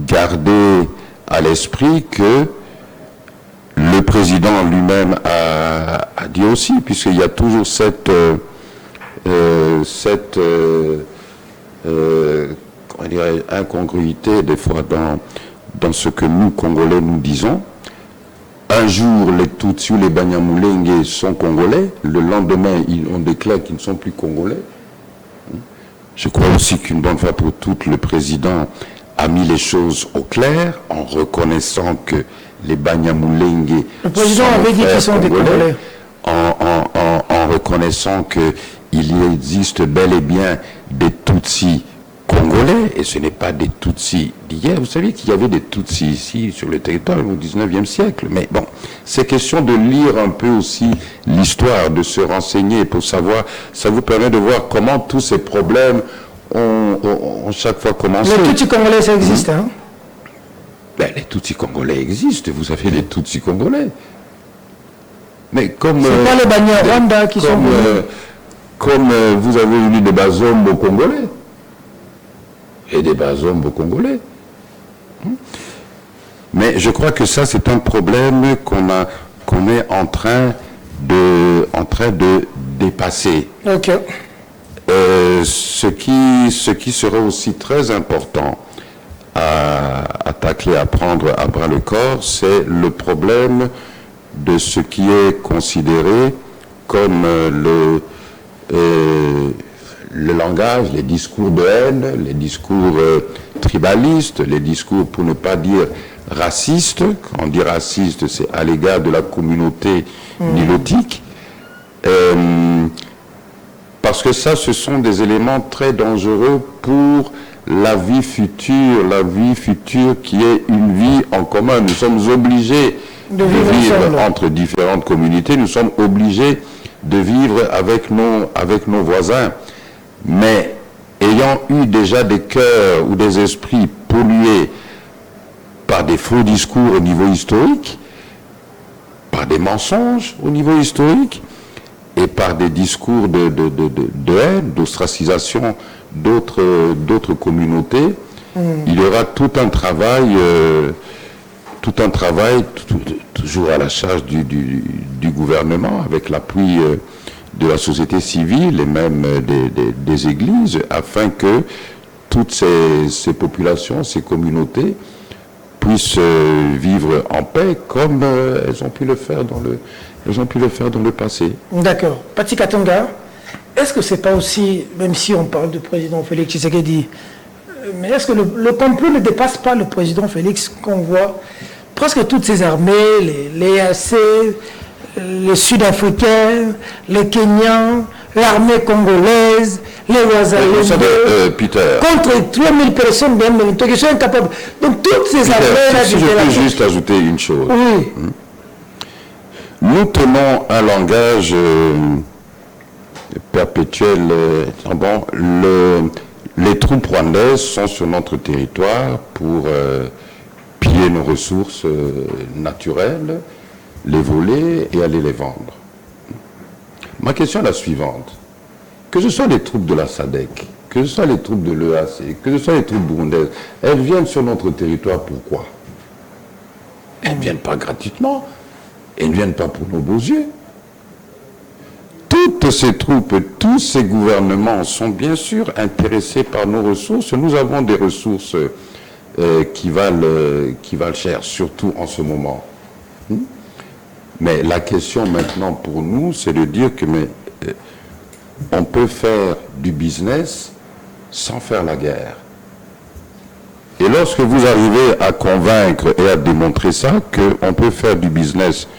garder à l'esprit que le président lui-même a dit aussi, puisqu'il y a toujours cette incongruité des fois dans ce que nous, Congolais, nous disons. Un jour, les Tutsis ou les Banyamulenge sont Congolais, le lendemain, on déclare qu'ils ne sont plus Congolais. Je crois aussi qu'une bonne fois pour toutes, le président a mis les choses au clair en reconnaissant que les Banyamulenge
le président avait dit qu'ils sont des Congolais.
En reconnaissant qu'il existe bel et bien des Tutsis congolais, et ce n'est pas des Tutsis d'hier. Vous savez qu'il y avait des Tutsis ici sur le territoire au 19e siècle. Mais bon, c'est question de lire un peu aussi l'histoire, de se renseigner pour savoir, ça vous permet de voir comment tous ces problèmes ont chaque fois commencé.
Les Tutsis congolais, ça existe, hein?
Ben, les Tutsis congolais existent, vous avez les Tutsis congolais. Mais comme...
C'est pas les Banyarwanda qui sont...
Comme vous avez eu des Bazombo congolais. Et des Bazombo congolais. Mais je crois que ça, c'est un problème qu'on est en train de dépasser.
Ok.
Ce qui serait aussi très important à tacler, à prendre à bras le corps, c'est le problème de ce qui est considéré comme le langage, les discours de haine, les discours tribalistes, les discours, pour ne pas dire racistes. Quand on dit raciste, c'est à l'égard de la communauté nilotique. Parce que ça, ce sont des éléments très dangereux pour la vie future qui est une vie en commun. Nous sommes obligés de vivre entre différentes communautés, nous sommes obligés de vivre avec nos voisins. Mais ayant eu déjà des cœurs ou des esprits pollués par des faux discours au niveau historique, par des mensonges au niveau historique, et par des discours de haine, d'ostracisation d'autres communautés, il y aura tout un travail toujours à la charge du gouvernement, avec l'appui de la société civile et même des églises, afin que toutes ces populations, ces communautés, puissent vivre en paix comme elles ont pu le faire dans le passé.
D'accord. Pati Katanga, est-ce que c'est pas aussi, même si on parle du président Félix Tshisekedi, mais est-ce que le complot ne dépasse pas le président Félix, qu'on voit presque toutes ces armées, les EAC, les Sud-Africains, les Kenyans, l'armée congolaise, les Wazalendo,
Peter,
contre 3000 personnes qui sont incapables. Donc toutes ces armées-là...
Si je peux juste ajouter une chose.
Oui.
Nous tenons un langage perpétuel. Les troupes rwandaises sont sur notre territoire pour piller nos ressources naturelles, les voler et aller les vendre. Ma question est la suivante. Que ce soit les troupes de la SADC, que ce soit les troupes de l'EAC, que ce soit les troupes burundaises, elles viennent sur notre territoire pourquoi? Elles ne viennent pas gratuitement. Elles ne viennent pas pour nos beaux yeux. Toutes ces troupes, tous ces gouvernements sont bien sûr intéressés par nos ressources. Nous avons des ressources qui valent cher, surtout en ce moment. Mais la question maintenant pour nous, c'est de dire que on peut faire du business sans faire la guerre. Et lorsque vous arrivez à convaincre et à démontrer ça, qu'on peut faire du business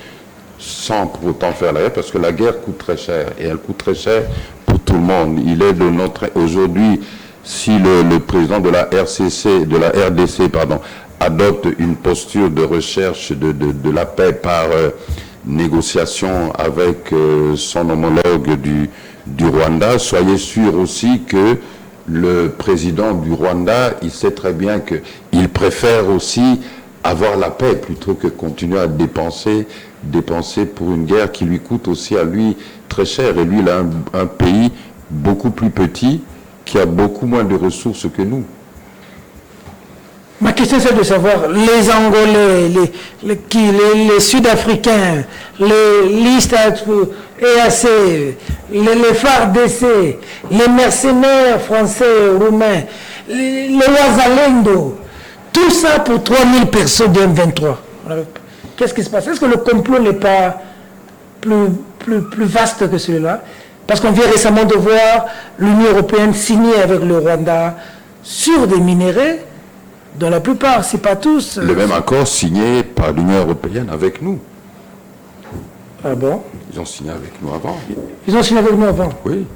sans pour autant faire la guerre, parce que la guerre coûte très cher, et elle coûte très cher pour tout le monde. Il est de notre... Aujourd'hui, si le président de la RDC, adopte une posture de recherche de la paix par négociation avec son homologue du Rwanda, soyez sûr aussi que le président du Rwanda, il sait très bien qu'il préfère aussi avoir la paix plutôt que continuer à dépenser pour une guerre qui lui coûte aussi à lui très cher. Et lui, il a un pays beaucoup plus petit qui a beaucoup moins de ressources que nous.
Ma question, c'est de savoir, les Angolais, les Sud-Africains, les EAC, les FARDC, les mercenaires français, roumains, les Wazalendo, tout ça pour 3000 personnes de M23. Qu'est-ce qui se passe? Est-ce que le complot n'est pas plus vaste que celui-là? Parce qu'on vient récemment de voir l'Union européenne signer avec le Rwanda sur des minéraux, dont la plupart, si pas tous...
Le même accord signé par l'Union européenne avec nous.
Ah bon?
Ils ont signé avec nous avant.
Ils ont signé avec nous avant?
Oui.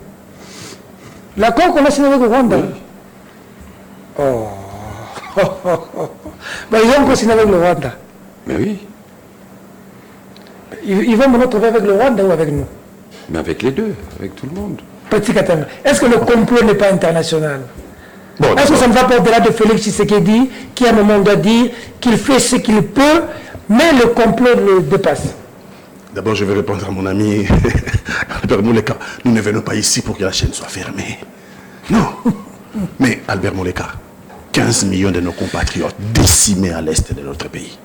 L'accord qu'on a signé avec le Rwanda?
Oui.
Oh. Ben, ils ont encore signé avec le Rwanda.
Mais oui.
Ils vont maintenant travailler avec le Rwanda ou avec nous?
Mais avec les deux, avec tout le monde.
Petit Katanga, est-ce que le complot n'est pas international?
Bon,
est-ce que ça ne va pas au-delà de Félix Tshisekedi, qui à un moment doit dire qu'il fait ce qu'il peut, mais le complot le dépasse?
D'abord, je vais répondre à mon ami Albert Mouleka. Nous ne venons pas ici pour que la chaîne soit fermée. Non. Mais Albert Mouleka, 15 millions de nos compatriotes décimés à l'est de notre pays.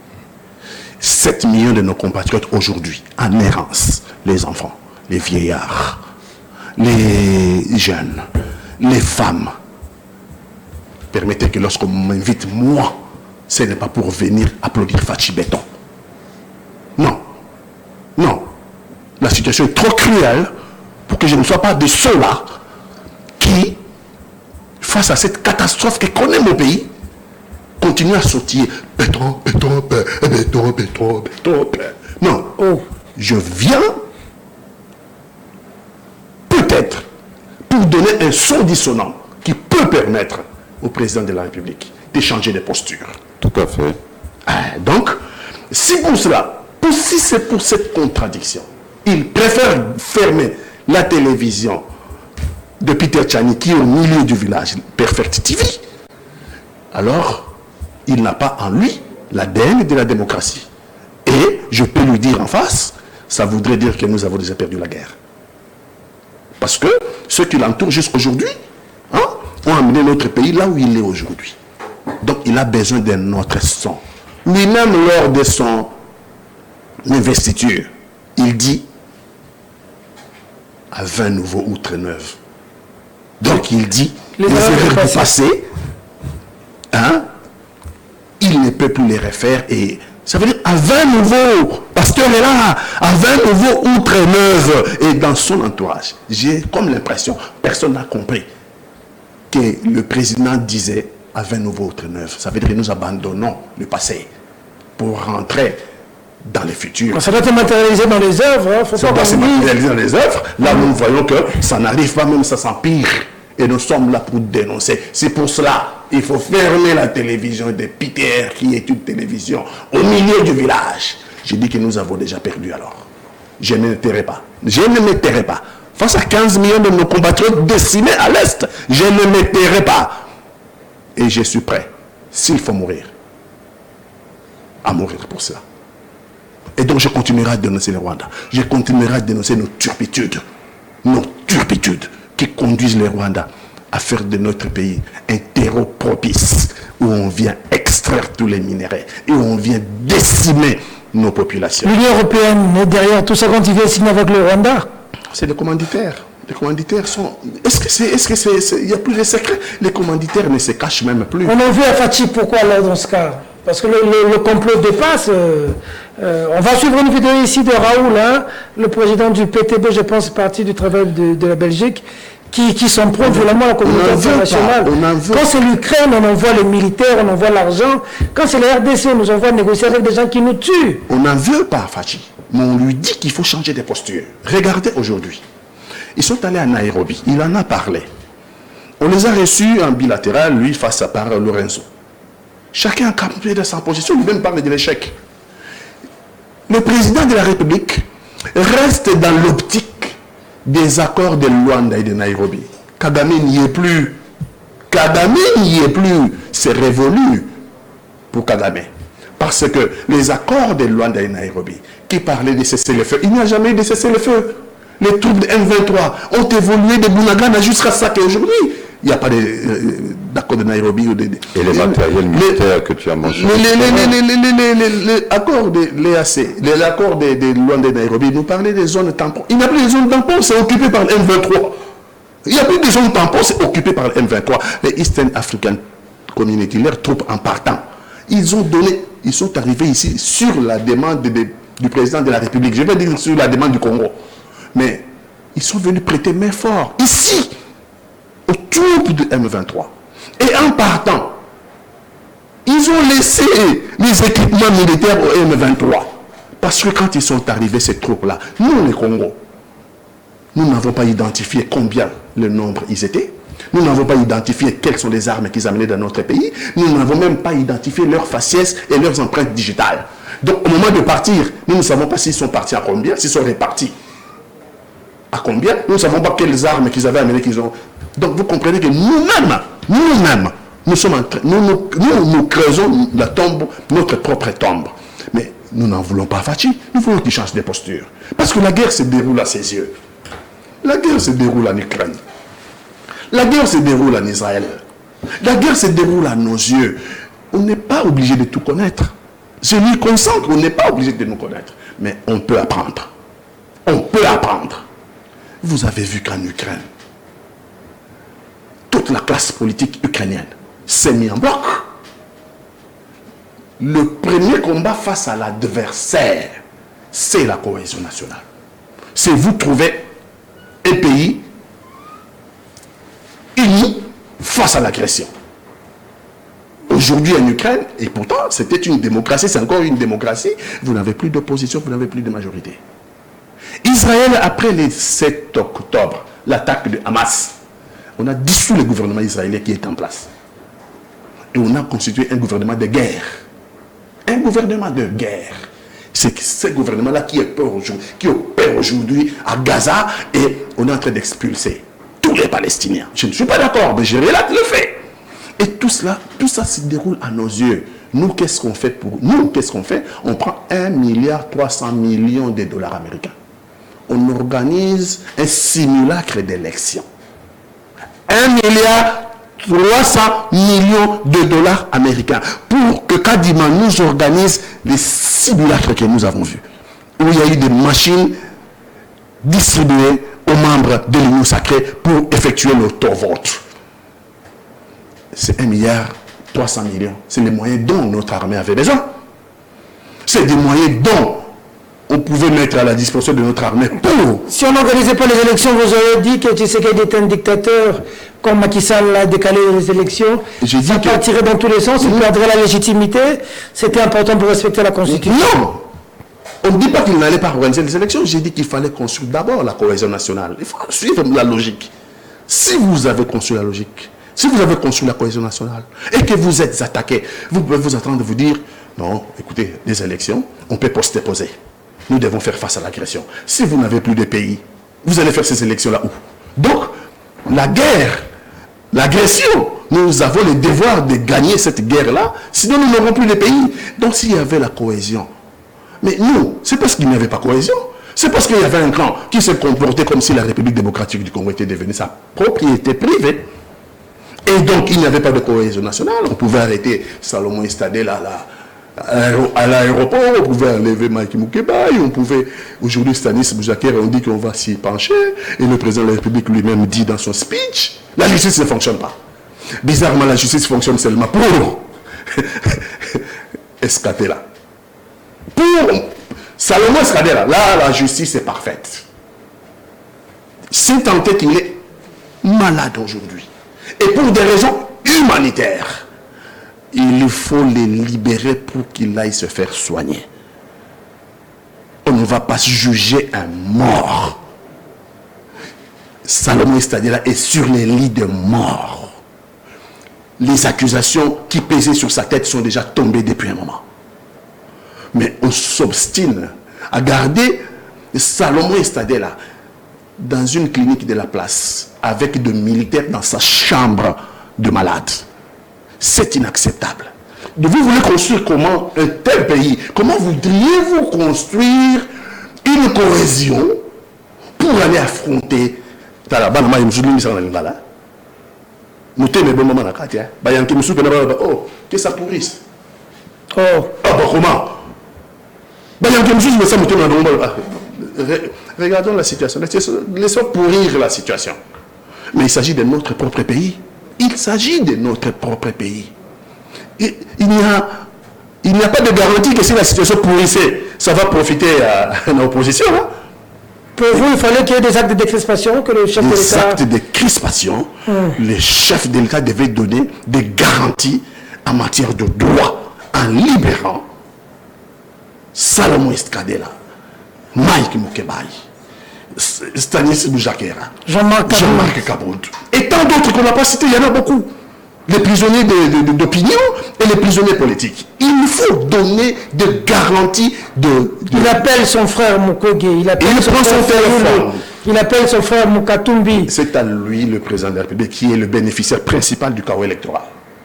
7 millions de nos compatriotes aujourd'hui en errance. Les enfants, les vieillards, les jeunes, les femmes. Permettez que lorsqu'on m'invite, moi, ce n'est pas pour venir applaudir Fachi Béton. Non. Non. La situation est trop cruelle pour que je ne sois pas de ceux-là qui, face à cette catastrophe que connaît mon pays, continuer à sortir béton, béton, béton, béton, béton. Non. Je viens peut-être pour donner un son dissonant qui peut permettre au président de la République d'échanger des postures.
Tout à fait.
Donc, si pour cela, si c'est pour cette contradiction, il préfère fermer la télévision de Peter Tchani qui est au milieu du village, Perfect TV, alors il n'a pas en lui l'ADN de la démocratie. Et je peux lui dire en face, ça voudrait dire que nous avons déjà perdu la guerre. Parce que ceux qui l'entourent jusqu'aujourd'hui ont amené notre pays là où il est aujourd'hui. Donc il a besoin d'un autre son. Lui-même, lors de son investiture, il dit à 20 nouveaux outre-neuves. Donc il dit, les erreurs du passé, il ne peut plus les refaire. Et ça veut dire à 20 nouveaux, pasteur est là, à 20 nouveaux outre-neuves. Et dans son entourage, j'ai comme l'impression, personne n'a compris que le président disait à 20 nouveaux outre-neuves. Ça veut dire que nous abandonnons le passé pour rentrer dans le futur.
Ça doit se matérialiser dans les œuvres.
Ça doit se matérialiser dans les œuvres. Là, nous voyons que ça n'arrive pas, même ça s'empire. Et nous sommes là pour dénoncer. C'est pour cela il faut fermer la télévision de Peter, qui est une télévision au milieu du village. J'ai dit que nous avons déjà perdu alors. Je ne me tairai pas. Je ne me tairai pas. Face à 15 millions de nos compatriotes décimés à l'Est, je ne me tairai pas. Et je suis prêt, s'il faut mourir, à mourir pour cela. Et donc je continuerai à dénoncer le Rwanda. Je continuerai à dénoncer nos turpitudes qui conduisent le Rwanda à faire de notre pays un terreau propice où on vient extraire tous les minéraux et où on vient décimer nos populations.
L'Union européenne est derrière tout ça quand il vient signer avec le Rwanda.
C'est des commanditaires. Les commanditaires sont... Il n'y a plus de secrets. Les commanditaires ne se cachent même plus.
On a vu à Fachi pourquoi là dans ce cas. Parce que le complot dépasse. On va suivre une vidéo ici de Raoul, le président du PTB, je pense, parti du travail de la Belgique, qui s'en prend violemment à la communauté internationale. Quand c'est l'Ukraine, on envoie les militaires, on envoie l'argent. Quand c'est la RDC, on nous envoie négocier avec des gens qui nous tuent.
On n'en veut pas, Fachi. Mais on lui dit qu'il faut changer de posture. Regardez aujourd'hui. Ils sont allés à Nairobi. Il en a parlé. On les a reçus en bilatéral, lui face à par Lorenzo. Chacun a campé de sa position, lui-même parle de l'échec. Le président de la République reste dans l'optique des accords de Luanda et de Nairobi. Kagame n'y est plus. Kagame n'y est plus. C'est révolu pour Kagame. Parce que les accords de Luanda et Nairobi, qui parlaient de cessez-le-feu, il n'y a jamais eu de cessez-le-feu. Les troupes de M23 ont évolué de Bunagana jusqu'à ça qu'aujourd'hui, il n'y a pas d'accord de Nairobi.
Et les matériels militaires que tu as mentionnés.
Les accords de l'EAC, les accords de Luanda et Nairobi nous parlaient des zones tampons. Il n'y a plus de zones tampons, c'est occupé par le M23. Il n'y a plus de zones tampons, c'est occupé par le M23. Les Eastern African Community, leurs troupes en partant, ils sont arrivés ici sur la demande du président de la République. Je vais dire sur la demande du Congo. Mais ils sont venus prêter main fort, ici, aux troupes de M23. Et en partant, ils ont laissé les équipements militaires au M23. Parce que quand ils sont arrivés, ces troupes-là, nous, les Congos, nous n'avons pas identifié combien le nombre ils étaient. Nous n'avons pas identifié quelles sont les armes qu'ils amenaient dans notre pays. Nous n'avons même pas identifié leurs faciès et leurs empreintes digitales. Donc, au moment de partir, nous ne savons pas s'ils sont partis à combien, s'ils sont répartis à combien. Nous ne savons pas quelles armes qu'ils avaient amenées qu'ils ont. Donc, vous comprenez que nous-mêmes, nous sommes en train, nous creusons la tombe, notre propre tombe. Mais nous n'en voulons pas Fachi. Nous voulons qu'il change de posture. Parce que la guerre se déroule à ses yeux. La guerre se déroule en Ukraine. La guerre se déroule en Israël. La guerre se déroule à nos yeux. On n'est pas obligé de tout connaître. Je lui consens qu'on n'est pas obligé de nous connaître. Mais on peut apprendre. On peut apprendre. Vous avez vu qu'en Ukraine, toute la classe politique ukrainienne s'est mise en bloc. Le premier combat face à l'adversaire, c'est la cohésion nationale. C'est vous trouver un pays uni face à l'agression. Aujourd'hui en Ukraine, et pourtant c'était une démocratie, c'est encore une démocratie, vous n'avez plus d'opposition, vous n'avez plus de majorité. Israël, après le 7 octobre, l'attaque de Hamas, on a dissous le gouvernement israélien qui est en place. Et on a constitué un gouvernement de guerre. Un gouvernement de guerre. C'est ce gouvernement-là qui opère aujourd'hui à Gaza et on est en train d'expulser tous les Palestiniens. Je ne suis pas d'accord, mais je relate le fait. Et tout ça se déroule à nos yeux. Nous, qu'est-ce qu'on fait pour nous? Qu'est-ce qu'on fait? On prend 1,3 milliard de dollars américains. On organise un simulacre d'élection. 1,3 milliard de dollars américains pour que Kadima nous organise les simulacres que nous avons vus. Où il y a eu des machines distribuées aux membres de l'Union sacrée pour effectuer l'auto-vote. C'est 1,3 milliard. C'est les moyens dont notre armée avait besoin. C'est des moyens dont on pouvait mettre à la disposition de notre armée pour...
Si on n'organisait pas les élections, vous avez dit que Tshisekedi était un dictateur, comme Macky Sall a décalé les élections. Ça partirait dans tous les sens, il perdrait la légitimité. C'était important pour respecter la Constitution.
Non! On ne dit pas qu'il n'allait pas organiser les élections. J'ai dit qu'il fallait construire d'abord la cohésion nationale. Il faut suivre la logique. Si vous avez construit la logique, si vous avez construit la cohésion nationale et que vous êtes attaqué, vous pouvez vous attendre de vous dire, non, écoutez, les élections, on peut poster. Nous devons faire face à l'agression. Si vous n'avez plus de pays, vous allez faire ces élections-là où? Donc, la guerre, l'agression, nous avons le devoir de gagner cette guerre-là, sinon nous n'aurons plus de pays. Donc, s'il y avait la cohésion, mais nous, c'est parce qu'il n'y avait pas cohésion. C'est parce qu'il y avait un clan qui se comportait comme si la République démocratique du Congo était devenue sa propriété privée. Et donc, il n'y avait pas de cohésion nationale. On pouvait arrêter Salomon Estadé à l'aéroport, on pouvait enlever Mike Moukebaï, on pouvait... Aujourd'hui, Stanis Boujaker, on dit qu'on va s'y pencher. Et le président de la République lui-même dit dans son speech, la justice ne fonctionne pas. Bizarrement, la justice fonctionne seulement pour Escatela. Pour Salomon Escadera, là, la justice est parfaite. C'est tant qu'il est malade aujourd'hui. Et pour des raisons humanitaires, il faut les libérer pour qu'il aille se faire soigner. On ne va pas juger un mort. Salomon Estadela est sur les lits de mort. Les accusations qui pesaient sur sa tête sont déjà tombées depuis un moment. Mais on s'obstine à garder Salomon Estadela dans une clinique de la place avec des militaires dans sa chambre de malade. C'est inacceptable. Vous voulez construire comment un tel pays? Comment voudriez-vous construire une cohésion pour aller affronter que ça pourrisse. Ah bah comment? Regardons la situation. Laissons pourrir la situation. Mais il s'agit de notre propre pays. Il s'agit de notre propre pays. Il n'y a pas de garantie que si la situation pourrissait, ça va profiter à l'opposition. Hein?
Pour vous, il fallait qu'il y ait des actes de décrispation, que le chef de l'État...
Des actes de crispation, le chef de l'État devait donner des garanties en matière de droit en libérant Salomon Escadela, Mike Moukebaï, Stanis Boujakera, Jean-Marc Kabound. Et tant d'autres qu'on n'a pas cités, il y en a beaucoup. Les prisonniers d'opinion et les prisonniers politiques. Il faut donner des garanties de...
Il appelle son frère Mukwege, il prend son téléphone. Il appelle son frère Mukatumbi.
C'est à lui, le président de la République, qui est le bénéficiaire principal du chaos électoral.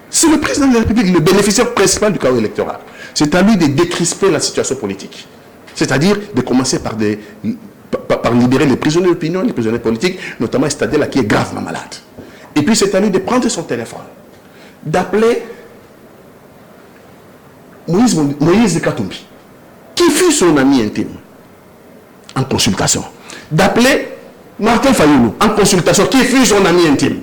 C'est le président de la République, le bénéficiaire principal du chaos électoral. C'est à lui de décrisper la situation politique. C'est-à-dire de commencer par libérer les prisonniers d'opinion, les prisonniers politiques, notamment Estadela qui est gravement malade. Et puis c'est à lui de prendre son téléphone, d'appeler Moïse Katumbi, qui fut son ami intime, en consultation. D'appeler Martin Fayoulou, en consultation, qui fut son ami intime,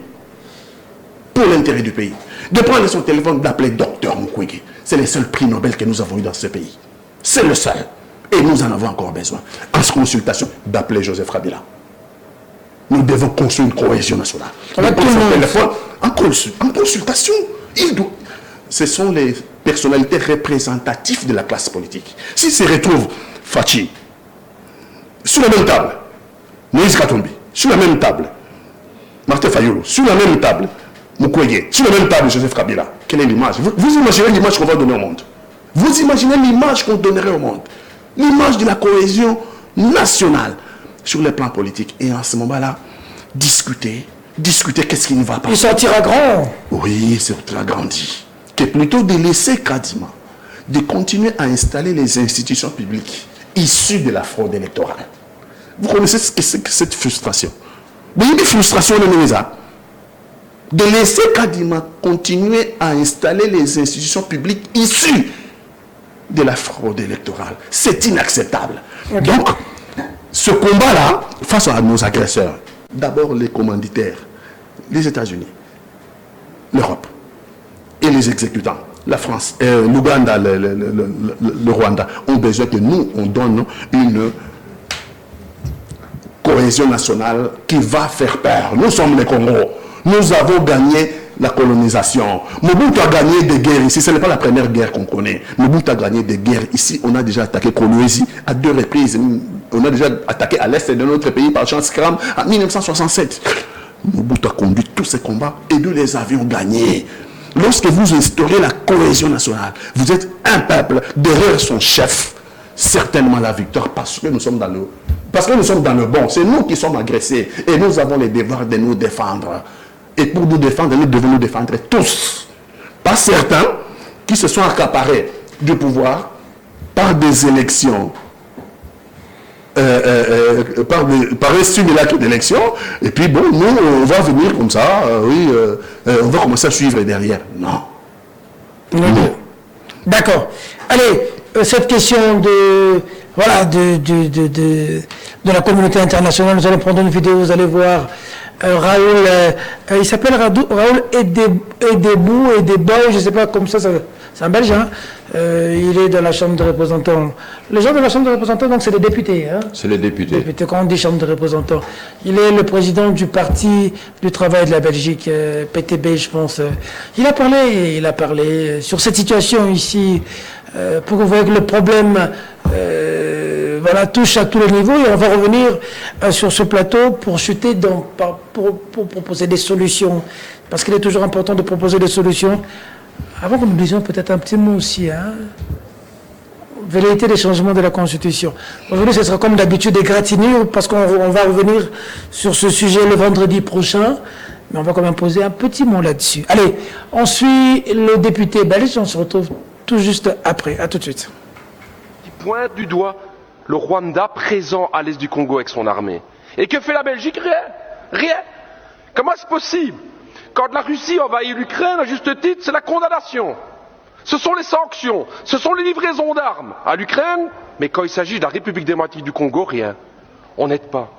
pour l'intérêt du pays. De prendre son téléphone, d'appeler Dr Mukwege. C'est le seul prix Nobel que nous avons eu dans ce pays. C'est le seul. Et nous en avons encore besoin. En consultation, d'appeler Joseph Kabila. Nous devons construire une cohésion nationale. En consultation, ce sont les personnalités représentatives de la classe politique. S'ils se retrouvent, Fachi, sur la même table, Moïse Katumbi, sur la même table, Martin Fayulu, sur la même table, Mukwege, sur la même table, Joseph Kabila, quelle est l'image? Vous imaginez l'image qu'on va donner au monde? Vous imaginez l'image qu'on donnerait au monde? L'image de la cohésion nationale sur le plan politique. Et en ce moment-là, discuter qu'est-ce qui ne va pas.
Il sortira grand.
Oui, il sortira grandi. Que plutôt de laisser Kadima, de continuer à installer les institutions publiques issues de la fraude électorale. Vous connaissez ce que c'est que cette frustration? Vous voyez des frustrations de laisser Kadima continuer à installer les institutions publiques issues de la fraude électorale. C'est inacceptable. Okay. Donc, ce combat-là, face à nos agresseurs, d'abord les commanditaires, les États-Unis, l'Europe et les exécutants, la France, l'Ouganda, le Rwanda, ont besoin que nous, on donne une cohésion nationale qui va faire peur. Nous sommes les Congos. Nous avons gagné la colonisation. Mobutu a gagné des guerres ici. Ce n'est pas la première guerre qu'on connaît. Mobutu a gagné des guerres ici. On a déjà attaqué Kolwezi à 2 reprises. On a déjà attaqué à l'est de notre pays par Jean Scram en 1967. Mobutu a conduit tous ces combats et nous les avions gagnés. Lorsque vous instaurez la cohésion nationale, vous êtes un peuple derrière son chef. Certainement la victoire parce que nous sommes dans le bon. C'est nous qui sommes agressés et nous avons le devoir de nous défendre. Et pour nous défendre, nous devons nous défendre tous. Pas certains qui se sont accaparés du pouvoir par des élections, par un simulacre d'élection. Et puis bon, nous, on va venir comme ça, on va commencer à suivre derrière. Non.
Non. D'accord. Allez, cette question de la communauté internationale, nous allons prendre une vidéo, vous allez voir Raoul, il s'appelle Raoul Edebou, je ne sais pas, comme ça c'est un Belge, hein. Il est dans la Chambre des représentants. Les gens de la Chambre des représentants, donc c'est les députés. Hein.
C'est les députés.
Quand on dit Chambre des représentants. Il est le président du Parti du travail de la Belgique, PTB, je pense. Il a parlé sur cette situation ici, pour que vous voyez que le problème touche à tous les niveaux, et on va revenir sur ce plateau pour chuter, pour proposer des solutions, parce qu'il est toujours important de proposer des solutions. Avant que nous disions peut-être un petit mot aussi, velléité des changements de la Constitution. Aujourd'hui, ce sera comme d'habitude des gratignures, parce qu'on va revenir sur ce sujet le vendredi prochain, mais on va quand même poser un petit mot là-dessus. Allez, on suit le député belge, on se retrouve tout juste après. À tout de suite.
Il pointe du doigt le Rwanda présent à l'est du Congo avec son armée. Et que fait la Belgique? Rien. Comment est-ce possible? Quand la Russie envahit l'Ukraine, à juste titre, c'est la condamnation. Ce sont les sanctions, ce sont les livraisons d'armes à l'Ukraine, mais quand il s'agit de la République démocratique du Congo, rien. On n'aide pas.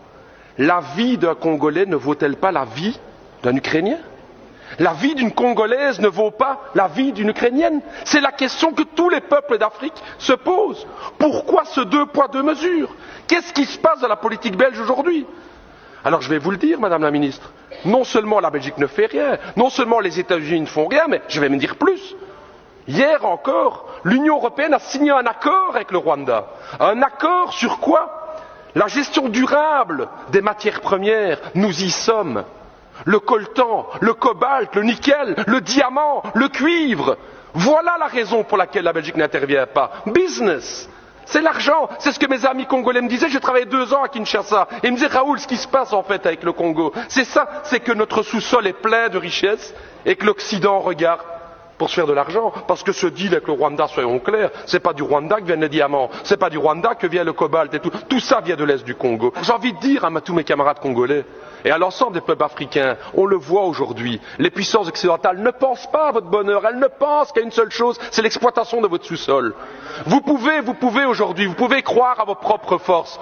La vie d'un Congolais ne vaut-elle pas la vie d'un Ukrainien? La vie d'une Congolaise ne vaut pas la vie d'une Ukrainienne? C'est la question que tous les peuples d'Afrique se posent. Pourquoi ce 2 poids 2 mesures? Qu'est-ce qui se passe dans la politique belge aujourd'hui? Alors je vais vous le dire, Madame la Ministre, non seulement la Belgique ne fait rien, non seulement les États-Unis ne font rien, mais je vais me dire plus. Hier encore, l'Union européenne a signé un accord avec le Rwanda. Un accord sur quoi? La gestion durable des matières premières. Nous y sommes. Le coltan, le cobalt, le nickel, le diamant, le cuivre. Voilà la raison pour laquelle la Belgique n'intervient pas. Business. C'est l'argent. C'est ce que mes amis congolais me disaient. J'ai travaillé 2 ans à Kinshasa. Et ils me disaient, Raoul, ce qui se passe en fait avec le Congo, c'est ça, c'est que notre sous-sol est plein de richesses et que l'Occident regarde pour se faire de l'argent. Parce que ce deal avec le Rwanda, soyons clairs, c'est pas du Rwanda que viennent les diamants, c'est pas du Rwanda que vient le cobalt et tout. Tout ça vient de l'Est du Congo. J'ai envie de dire à tous mes camarades congolais et à l'ensemble des peuples africains, on le voit aujourd'hui, les puissances occidentales ne pensent pas à votre bonheur, elles ne pensent qu'à une seule chose, c'est l'exploitation de votre sous-sol. Vous pouvez aujourd'hui, vous pouvez croire à vos propres forces.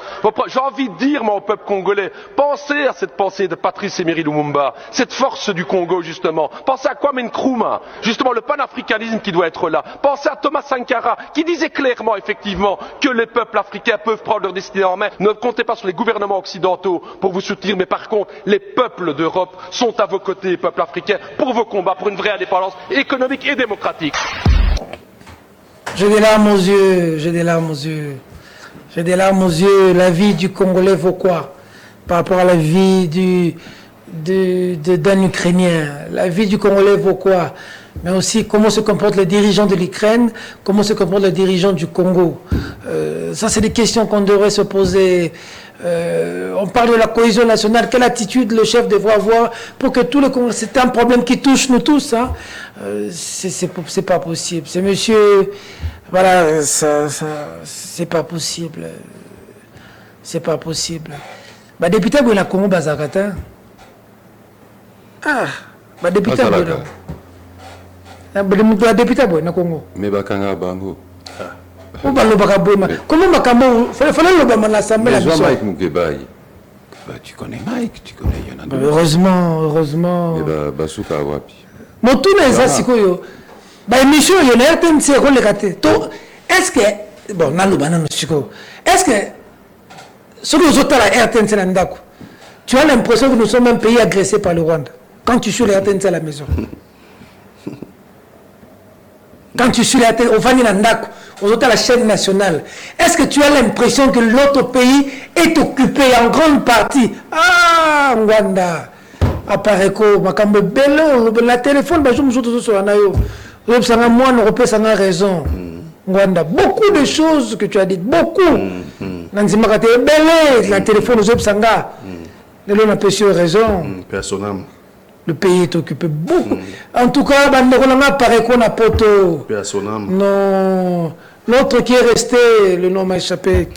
J'ai envie de dire, moi, au peuple congolais, pensez à cette pensée de Patrice Emery Lumumba, cette force du Congo, justement. Pensez à Kwame Nkrumah, justement, le panafricanisme qui doit être là. Pensez à Thomas Sankara, qui disait clairement, effectivement, que les peuples africains peuvent prendre leur destinée en main. Ne comptez pas sur les gouvernements occidentaux pour vous soutenir, mais par contre, compte, les peuples d'Europe sont à vos côtés, les peuples africains, pour vos combats, pour une vraie indépendance économique et démocratique.
J'ai des larmes aux yeux, j'ai des larmes aux yeux. J'ai des larmes aux yeux. La vie du Congolais vaut quoi par rapport à la vie d'un Ukrainien? La vie du Congolais vaut quoi? Mais aussi comment se comportent les dirigeants de l'Ukraine, comment se comportent les dirigeants du Congo. Ça, c'est des questions qu'on devrait se poser. On parle de la cohésion nationale. Quelle attitude le chef devrait avoir pour que tout le Congo... C'est un problème qui touche nous tous. Hein. C'est pas possible. C'est monsieur... Voilà, c'est pas possible. C'est pas possible. Bah, député, vous avez Congo, Bazakata. Ah, bah, député, vous avez... député na Congo.
Mais bakanga bango.
Comment Makambo fallait le à l'Assemblée la
Mike Mukebai. Bah tu connais Mike, tu connais Yonanda.
Heureusement.
Mais bah basuka wapi.
Motu na sikoyo. Bah émission yona TNC ko le kate. To est-ce que bon na lo banano siko. Est-ce que ce que vous êtes à la RTNC na ndako. Tu as l'impression que nous sommes un pays agressé par le Rwanda quand tu suis la RTNC à la maison. Quand tu suis au Fanny Nandako, aux autres à la chaîne nationale, est-ce que tu as l'impression que l'autre pays est occupé en grande partie? Ah, Rwanda, Apareko, Makambo Bello, la téléphone, je me suis sur Anayo. Moi, l'Europe, ça a raison. Rwanda, beaucoup de choses que tu as dites, beaucoup. Nanzimaka Belé, la téléphone, aux Sanga. L'homme a péché raison.
Personnellement.
Le pays est occupé beaucoup. En tout cas, Pareko na poto. Non. L'autre qui est resté, le nom m'a échappé,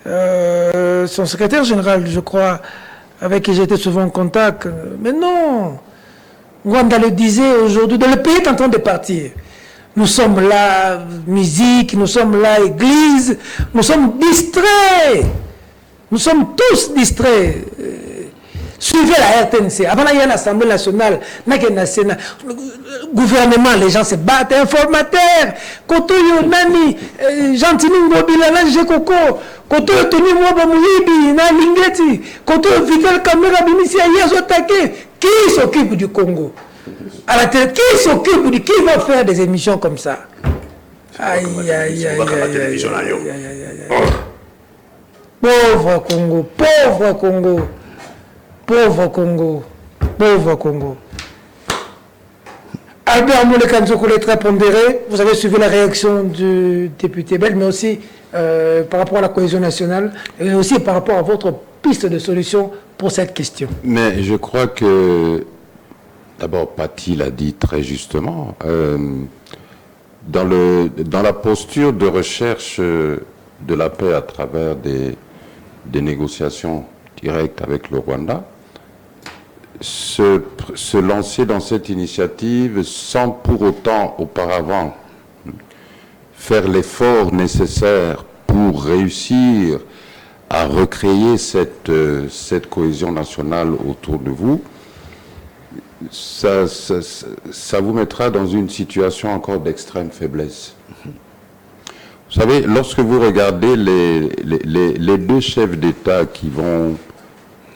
son secrétaire général, je crois, avec qui j'étais souvent en contact. Mais non. Rwanda le disait aujourd'hui, le pays est en train de partir. Nous sommes là, musique, nous sommes là, église, nous sommes distraits. Nous sommes tous distraits. Suivez la RTNC. Avant, il y a une assemblée nationale, il y a un Sénat. Gouvernement, les gens se battent. Informateurs, Koto Yonani, Gentini Ngobila, Nanje Koko, Koto Tony Mwaba Mouyibi, Na Lingeti, Koto Vital Kamera Bimisia Yazotake. Qui s'occupe du Congo? À la télé, qui s'occupe du... Qui va faire des émissions comme ça? Aïe, aïe, aïe, aïe, aïe. Pauvre Congo, pauvre Congo. Pauvre Congo, pauvre Congo. Albert Moulekanzoko est très pondéré. Vous avez suivi la réaction du député belge, mais aussi par rapport à la cohésion nationale, et aussi par rapport à votre piste de solution pour cette question.
Mais je crois que, d'abord, Paty l'a dit très justement, dans la posture de recherche de la paix à travers des négociations directes avec le Rwanda, se lancer dans cette initiative sans pour autant auparavant faire l'effort nécessaire pour réussir à recréer cette cohésion nationale autour de vous, ça vous mettra dans une situation encore d'extrême faiblesse. Vous savez, lorsque vous regardez les deux chefs d'État qui vont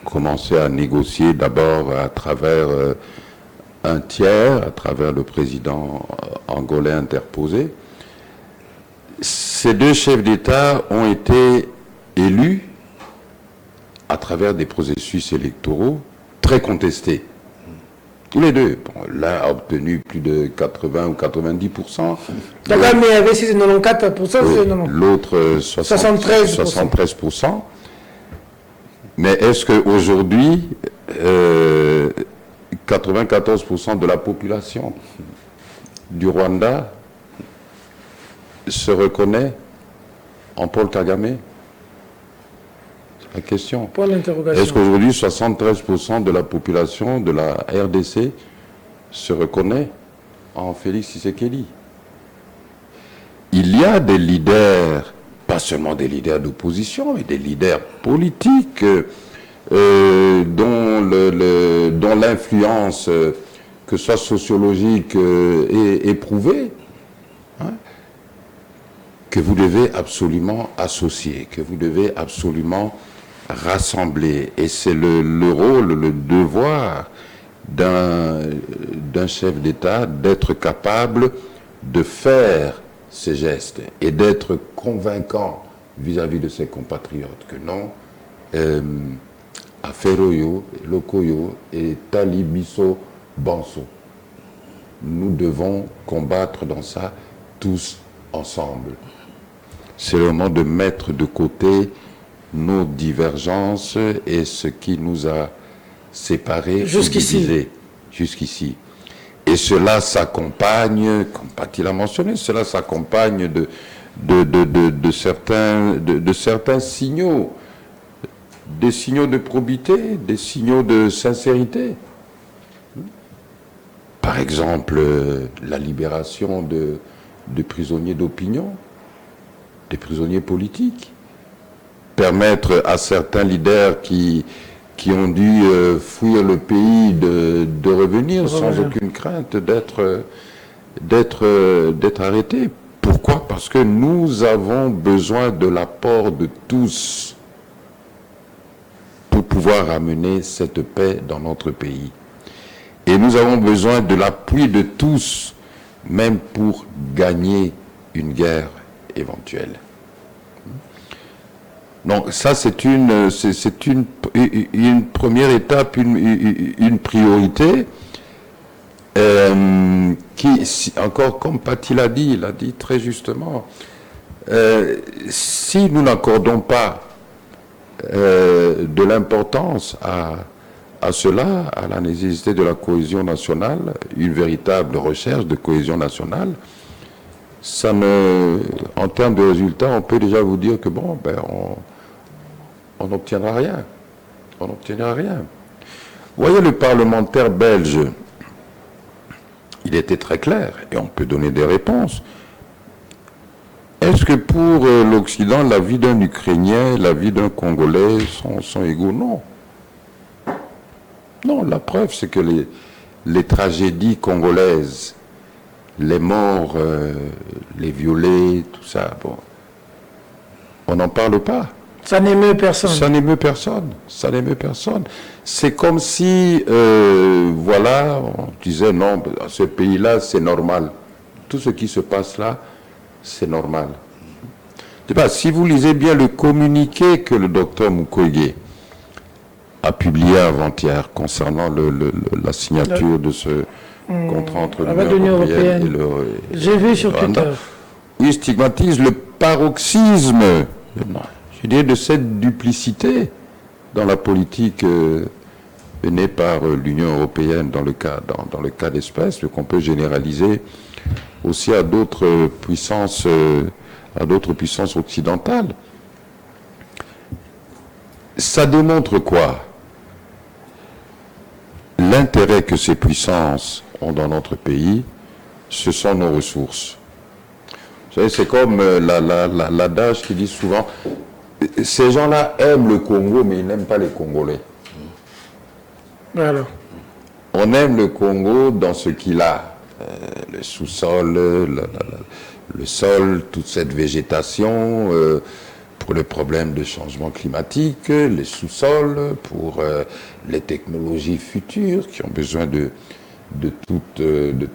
commencer à négocier d'abord à travers un tiers, à travers le président angolais interposé, ces deux chefs d'État ont été élus à travers des processus électoraux très contestés. Tous les deux. Bon, l'un a obtenu plus de 80 ou 90%.
D'accord, mais il y avait 94%.
Oui, l'autre 73%. Mais est-ce qu'aujourd'hui, 94% de la population du Rwanda se reconnaît en Paul Kagame? C'est la question.
Point d'interrogation.
Est-ce qu'aujourd'hui, 73% de la population de la RDC se reconnaît en Félix Tshisekedi? Il y a des leaders, pas seulement des leaders d'opposition, mais des leaders politiques dont l'influence, que ce soit sociologique, est éprouvée, hein, que vous devez absolument associer, que vous devez absolument rassembler. Et c'est le rôle, le devoir d'un chef d'État d'être capable de faire ces gestes et d'être convaincant vis-à-vis de ses compatriotes que non, Aferoyo, Lokoyo et Talibiso Banso. Nous devons combattre dans ça tous ensemble. C'est le moment de mettre de côté nos divergences et ce qui nous a séparés
jusqu'ici.
Jusqu'ici. Et cela s'accompagne, comme Paty l'a mentionné, cela s'accompagne de certains signaux, des signaux de probité, des signaux de sincérité. Par exemple, la libération de prisonniers d'opinion, des prisonniers politiques. Permettre à certains leaders qui ont dû fuir le pays de revenir sans aucune crainte d'être arrêtés. Pourquoi? Parce que nous avons besoin de l'apport de tous pour pouvoir amener cette paix dans notre pays. Et nous avons besoin de l'appui de tous, même pour gagner une guerre éventuelle. Donc ça, c'est une première étape, une priorité qui, encore comme Paty l'a dit, il a dit très justement, si nous n'accordons pas de l'importance à cela, à la nécessité de la cohésion nationale, une véritable recherche de cohésion nationale, ça en termes de résultats, on peut déjà vous dire que bon, ben on n'obtiendra rien. On n'obtiendra rien. Vous voyez, le parlementaire belge, il était très clair, et on peut donner des réponses. Est-ce que pour l'Occident, la vie d'un Ukrainien, la vie d'un Congolais sont égaux? Non. Non, la preuve, c'est que les tragédies congolaises, les morts, les violés, tout ça, bon, on n'en parle pas.
Ça n'émeut personne.
Ça n'émeut personne. Ça n'émeut personne. C'est comme si, voilà, on disait non, dans ce pays-là, c'est normal. Tout ce qui se passe là, c'est normal. Je sais pas, si vous lisez bien le communiqué que le docteur Mukwege a publié avant-hier concernant la signature de ce contrat entre l'Union européenne et le...
J'ai vu sur Twitter.
Il stigmatise le paroxysme, je dirais, de cette duplicité dans la politique menée par l'Union européenne dans le cas d'espèce, qu'on peut généraliser aussi à d'autres puissances occidentales. Ça démontre quoi? L'intérêt que ces puissances ont dans notre pays, ce sont nos ressources. Vous savez, c'est comme l'adage qui dit souvent, ces gens-là aiment le Congo, mais ils n'aiment pas les Congolais.
Alors.
On aime le Congo dans ce qu'il a. Le sous-sol, le sol, toute cette végétation, pour le problème de changement climatique, les sous-sols, pour les technologies futures qui ont besoin de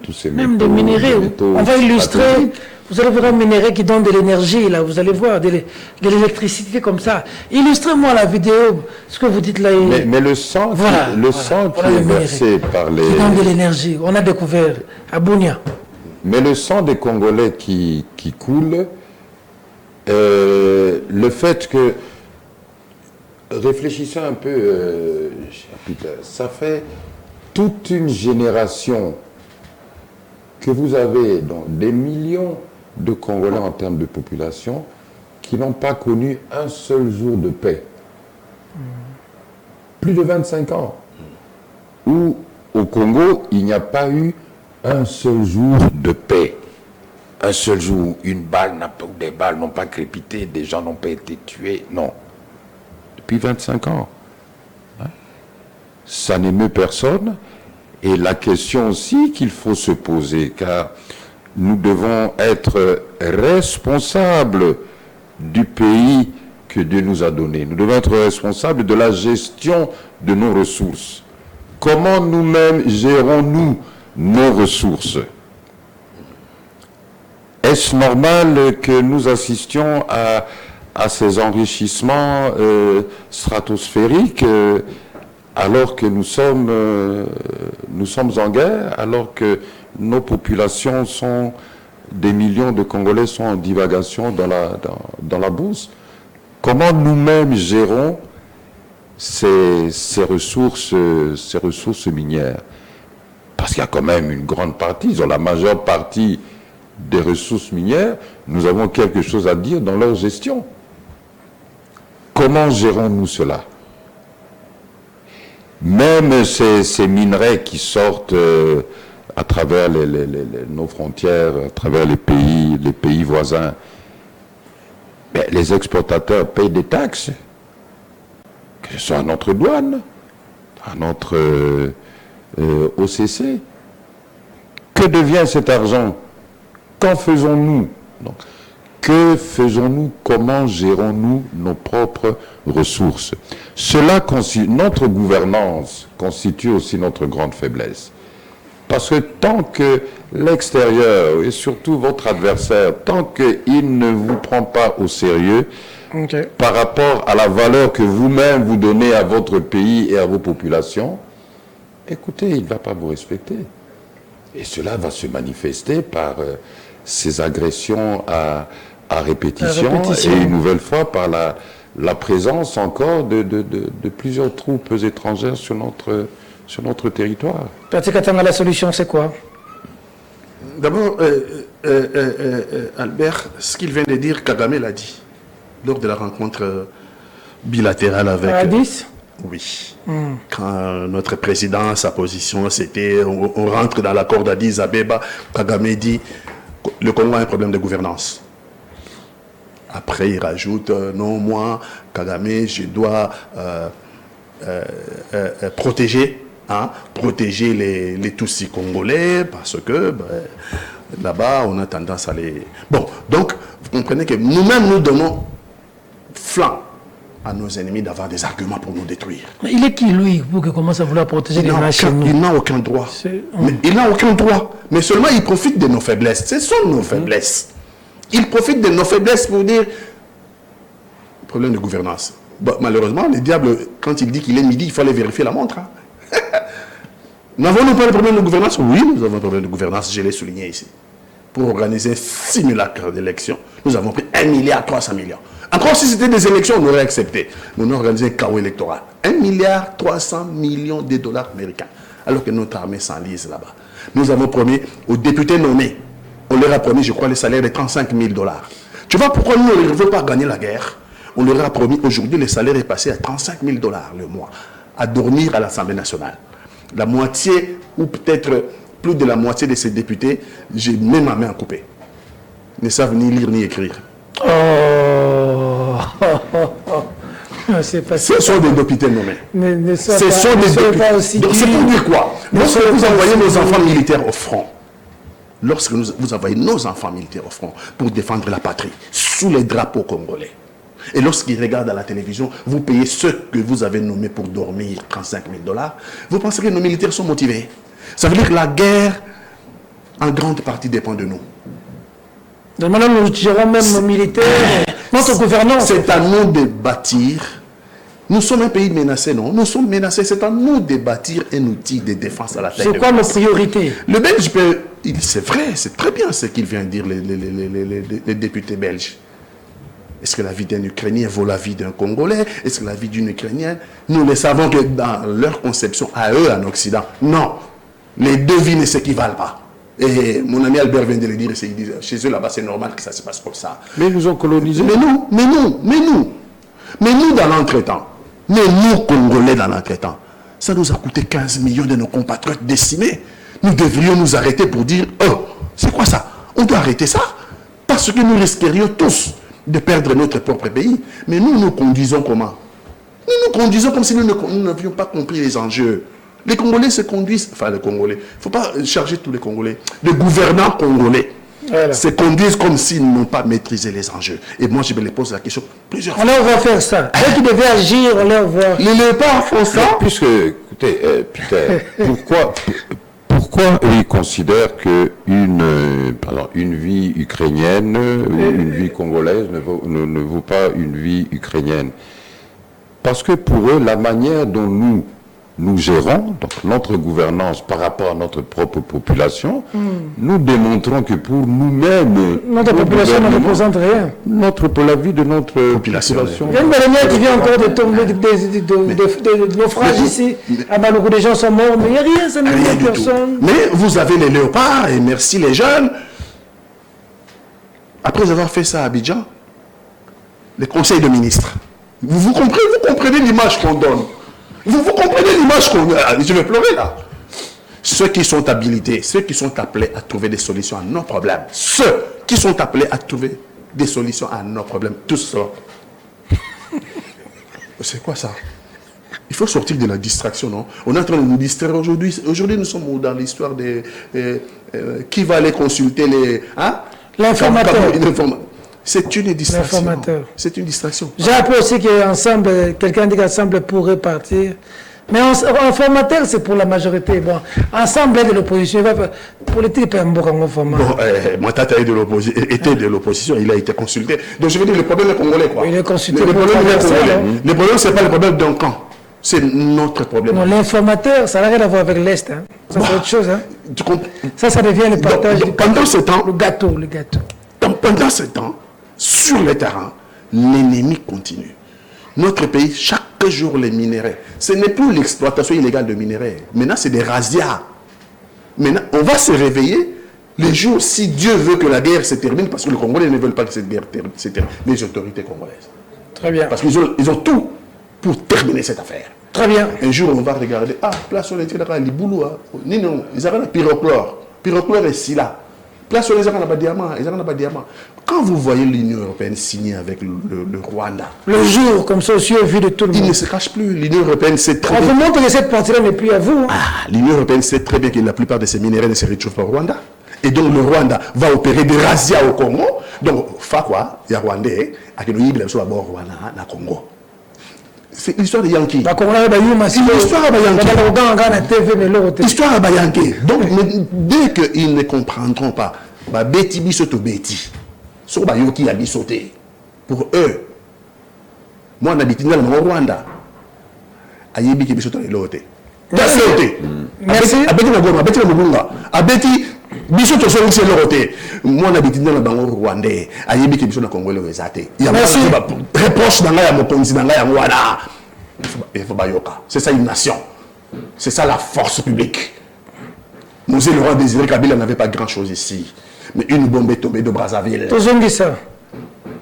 tous ces métaux.
Même des minéraux. On va illustrer, vous allez voir un minerai qui donne de l'énergie, là, vous allez voir, de l'électricité comme ça. Illustrez-moi la vidéo, ce que vous dites là.
Mais le sang, sang qui est versé par les...
Qui donne de l'énergie, on a découvert à Bunia.
Mais le sang des Congolais qui coule, le fait que... Réfléchissez un peu, Peter, ça fait toute une génération que vous avez, donc des millions de Congolais en termes de population, qui n'ont pas connu un seul jour de paix. Plus de 25 ans. Où, au Congo, il n'y a pas eu un seul jour de paix. Un seul jour où des balles n'ont pas crépité, des gens n'ont pas été tués. Non. Depuis 25 ans. Ça n'émeut personne. Et la question aussi qu'il faut se poser, car nous devons être responsables du pays que Dieu nous a données. Nous devons être responsables de la gestion de nos ressources. Comment nous-mêmes gérons-nous nos ressources? Est-ce normal que nous assistions à ces enrichissements stratosphériques alors que nous sommes en guerre, alors que nos populations sont, des millions de Congolais sont en divagation dans la bourse? Comment nous-mêmes gérons ces ressources minières? Parce qu'il y a quand même une grande partie, ils ont la majeure partie des ressources minières, nous avons quelque chose à dire dans leur gestion. Comment gérons-nous cela? Même ces minerais qui sortent à travers nos frontières, à travers les pays voisins, ben, les exportateurs payent des taxes, que ce soit à notre douane, à notre OCC. Que devient cet argent? Qu'en faisons-nous? Que faisons-nous? Comment gérons-nous nos propres ressources? Notre gouvernance constitue aussi notre grande faiblesse. Parce que tant que l'extérieur, et surtout votre adversaire, tant qu'il ne vous prend pas au sérieux, par rapport à la valeur que vous-même vous donnez à votre pays et à vos populations, écoutez, il ne va pas vous respecter. Et cela va se manifester par ces agressions à répétition, et une nouvelle fois par la présence encore de plusieurs troupes étrangères sur notre territoire.
Patrick Katanga, la solution, c'est quoi?
D'abord, Albert, ce qu'il vient de dire, Kagame l'a dit lors de la rencontre bilatérale avec...
Addis?
Oui. Quand notre président, sa position, c'était on rentre dans l'accord d'Addis Abeba, Kagame dit le Congo a un problème de gouvernance. Après, il rajoute non, moi, Kagame, je dois protéger les Tutsis congolais parce que là-bas, on a tendance à les... Bon, donc, vous comprenez que nous-mêmes, nous donnons flanc à nos ennemis d'avoir des arguments pour nous détruire.
Mais il est qui, lui, pour qu'il commence à vouloir protéger les gens chez nous?
Il n'a aucun droit. Il n'a aucun droit. Mais seulement, il profite de nos faiblesses. Ce sont nos faiblesses. Il profite de nos faiblesses pour dire... Problème de gouvernance. Bon, malheureusement, le diable, quand il dit qu'il est midi, il faut aller vérifier la montre. N'avons-nous pas de problème de gouvernance? Oui, nous avons un problème de gouvernance, je l'ai souligné ici. Pour organiser un simulacre d'élection, nous avons pris 1,3 milliard. Encore si c'était des élections, on aurait accepté. Mais on a organisé un chaos électoral. 1,3 milliard de dollars américains. Alors que notre armée s'enlise là-bas. Nous avons promis aux députés nommés, on leur a promis, je crois, les salaires de 35 000 dollars. Tu vois pourquoi nous ne voulons pas gagner la guerre? On leur a promis, aujourd'hui, le salaire est passé à 35 000 dollars le mois, à dormir à l'Assemblée nationale. La moitié, ou peut-être plus de la moitié de ces députés, j'ai même ma main à couper. Ne savent ni lire ni écrire. Ce sont des députés nommés. Ce sont des députés. Donc c'est pour dire quoi? Lorsque vous envoyez nos enfants militaires au front, lorsque vous envoyez nos enfants militaires au front pour défendre la patrie, sous les drapeaux congolais, et lorsqu'ils regardent à la télévision, vous payez ceux que vous avez nommés pour dormir 35 000 dollars, vous pensez que nos militaires sont motivés? Ça veut dire que la guerre, en grande partie, dépend de nous.
Donc maintenant, nous gérons même nos militaires, notre gouvernance.
C'est à nous de bâtir. Nous sommes un pays menacé, non? Nous sommes menacés. C'est à nous de bâtir un outil de défense à la taille.
C'est quoi nos priorités?
Le Belge peut... C'est vrai, c'est très bien ce qu'il vient de dire, les députés belges. Est-ce que la vie d'un Ukrainien vaut la vie d'un Congolais? Est-ce que la vie d'une Ukrainienne? Nous le savons que dans leur conception, à eux, en Occident, non. Les deux vies ne s'équivalent pas. Et mon ami Albert vient de le dire, il dit, chez eux là-bas, c'est normal que ça se passe comme ça.
Mais ils nous ont colonisés.
Mais nous dans l'entretemps, mais nous, Congolais, dans l'entretemps, ça nous a coûté 15 millions de nos compatriotes décimés. Nous devrions nous arrêter pour dire, oh, c'est quoi ça? On doit arrêter ça. Parce que nous risquerions tous de perdre notre propre pays. Mais nous conduisons comment? Nous conduisons comme si nous n'avions pas compris les enjeux. Les Congolais se conduisent, enfin les Congolais, il ne faut pas charger tous les Congolais. Les gouvernants congolais
Voilà.
Se conduisent comme s'ils n'ont pas maîtrisé les enjeux. Et moi, je me les pose la question plusieurs fois.
On leur va faire ça. Dès qu'ils devaient agir, on leur va.
Les léopards font ça.
Puisque, écoutez, Peter, pourquoi eux, ils considèrent que une vie ukrainienne ou une vie congolaise ne vaut pas une vie ukrainienne? Parce que pour eux, la manière dont nous gérons, donc notre gouvernance par rapport à notre propre population, nous démontrons que pour nous-mêmes,
Notre population ne représente rien.
pour la vie de notre population.
Il y a une baleinière qui vient encore de tomber de naufrage ici. À Malougou, des gens sont morts, mais il n'y a rien, ça ne
Rien
dit
du tout.
personne.
Mais vous avez les léopards, et merci les jeunes. Après avoir fait ça à Abidjan, les conseils de ministres. Vous comprenez l'image qu'on donne. Vous comprenez l'image qu'on donne. Je vais pleurer là. Ceux qui sont habilités, ceux qui sont appelés à trouver des solutions à nos problèmes, ceux qui sont appelés à trouver des solutions à nos problèmes, tous ça. C'est quoi ça? Il faut sortir de la distraction, non? On est en train de nous distraire aujourd'hui. Aujourd'hui, nous sommes dans l'histoire de qui va aller consulter les... Hein?
L'informateur.
C'est une distraction.
L'informateur.
C'est une distraction.
J'ai appris aussi qu'ensemble, quelqu'un dit qu'ensemble pourrait partir. Mais informateur, c'est pour la majorité. Bon, ensemble de l'opposition, il va faire politique un bon format.
Bon, moi, Tata était de l'opposition, il a été consulté. Donc, je veux dire, le problème est congolais, quoi.
Il est consulté.
Le problème est congolais. Le problème, c'est pas le problème d'un camp. C'est notre problème.
Non, l'informateur, ça n'a rien à voir avec l'Est. Hein. Ça, c'est autre chose. Hein. Ça devient le partage.
Donc, pendant ce temps,
le gâteau.
Donc, pendant ce temps, sur le terrain, l'ennemi continue. Notre pays, chaque jour, les minéraux. Ce n'est plus l'exploitation illégale de minéraux. Maintenant, c'est des razzias. Maintenant, on va se réveiller les jours, si Dieu veut que la guerre se termine, parce que les Congolais ne veulent pas que cette guerre se termine, les autorités congolaises.
Très bien.
Parce qu'ils ont tout pour terminer cette affaire.
Très bien.
Un jour, on va regarder, place où les Liboulou, non, ils ont un pyrochlore. Pyrochlore est si là. Place où ils ont un diamant. Quand vous voyez l'Union européenne signer avec le Rwanda,
le jour, comme ça, aussi, au vu de tout le monde.
Il ne se cache plus. L'Union européenne sait très bien.
On vous montre que cette partie-là n'est plus à vous. Hein.
L'Union européenne sait très bien que la plupart de ces minéraux ne se retrouvent pas au Rwanda. Et donc, le Rwanda va opérer des razzias au Congo. Donc, il y a Rwandais, à qui nous y sur bord Rwanda, na Congo. C'est l'histoire de Yankee. L'histoire de Yankee. Histoire de Yankee. Donc, dès qu'ils ne comprendront pas, Betty Bisoto Betty, sur Bayoki a sauté. Pour eux, moi, on habite dans le Rwanda. Ayebi qui Bisoto est l'auté. Merci. Abeti na Mugunga. Abeti Bisoto c'est l'auté. Moi, on habite dans le Rwandais. Ayebi qui Bisoto na Congo le Zate. Il y a réponse dans la Mokonzi dans la Rwanda. Il faut Bayoka. C'est ça une nation. C'est ça la force publique. Mosé Laurent Désiré Kabila n'avait pas grand-chose ici. Mais une bombe est tombée de Brazzaville.
Ça.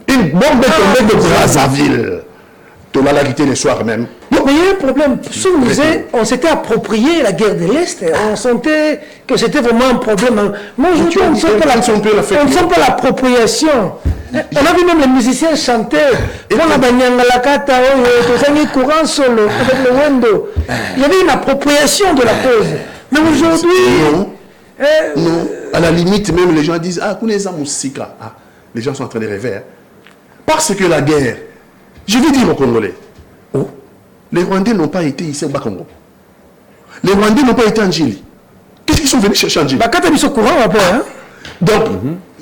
Une bombe est tombée de Brazzaville. Thomas l'a quitté le soir même.
Non, mais il y a un problème. On s'était approprié la guerre de l'Est. On sentait que c'était vraiment un problème. Moi, aujourd'hui, on ne sent pas l'appropriation. On a vu même les musiciens chanter. Il y avait une appropriation de la cause. Mais aujourd'hui...
Non, à la limite, même les gens disent, les gens sont en train de rêver. Hein. Parce que la guerre, je vais dire aux Congolais, les Rwandais n'ont pas été ici au Bas-Congo. Les Rwandais n'ont pas été en Djili. Qu'est-ce qu'ils sont venus chercher en Djili? Donc,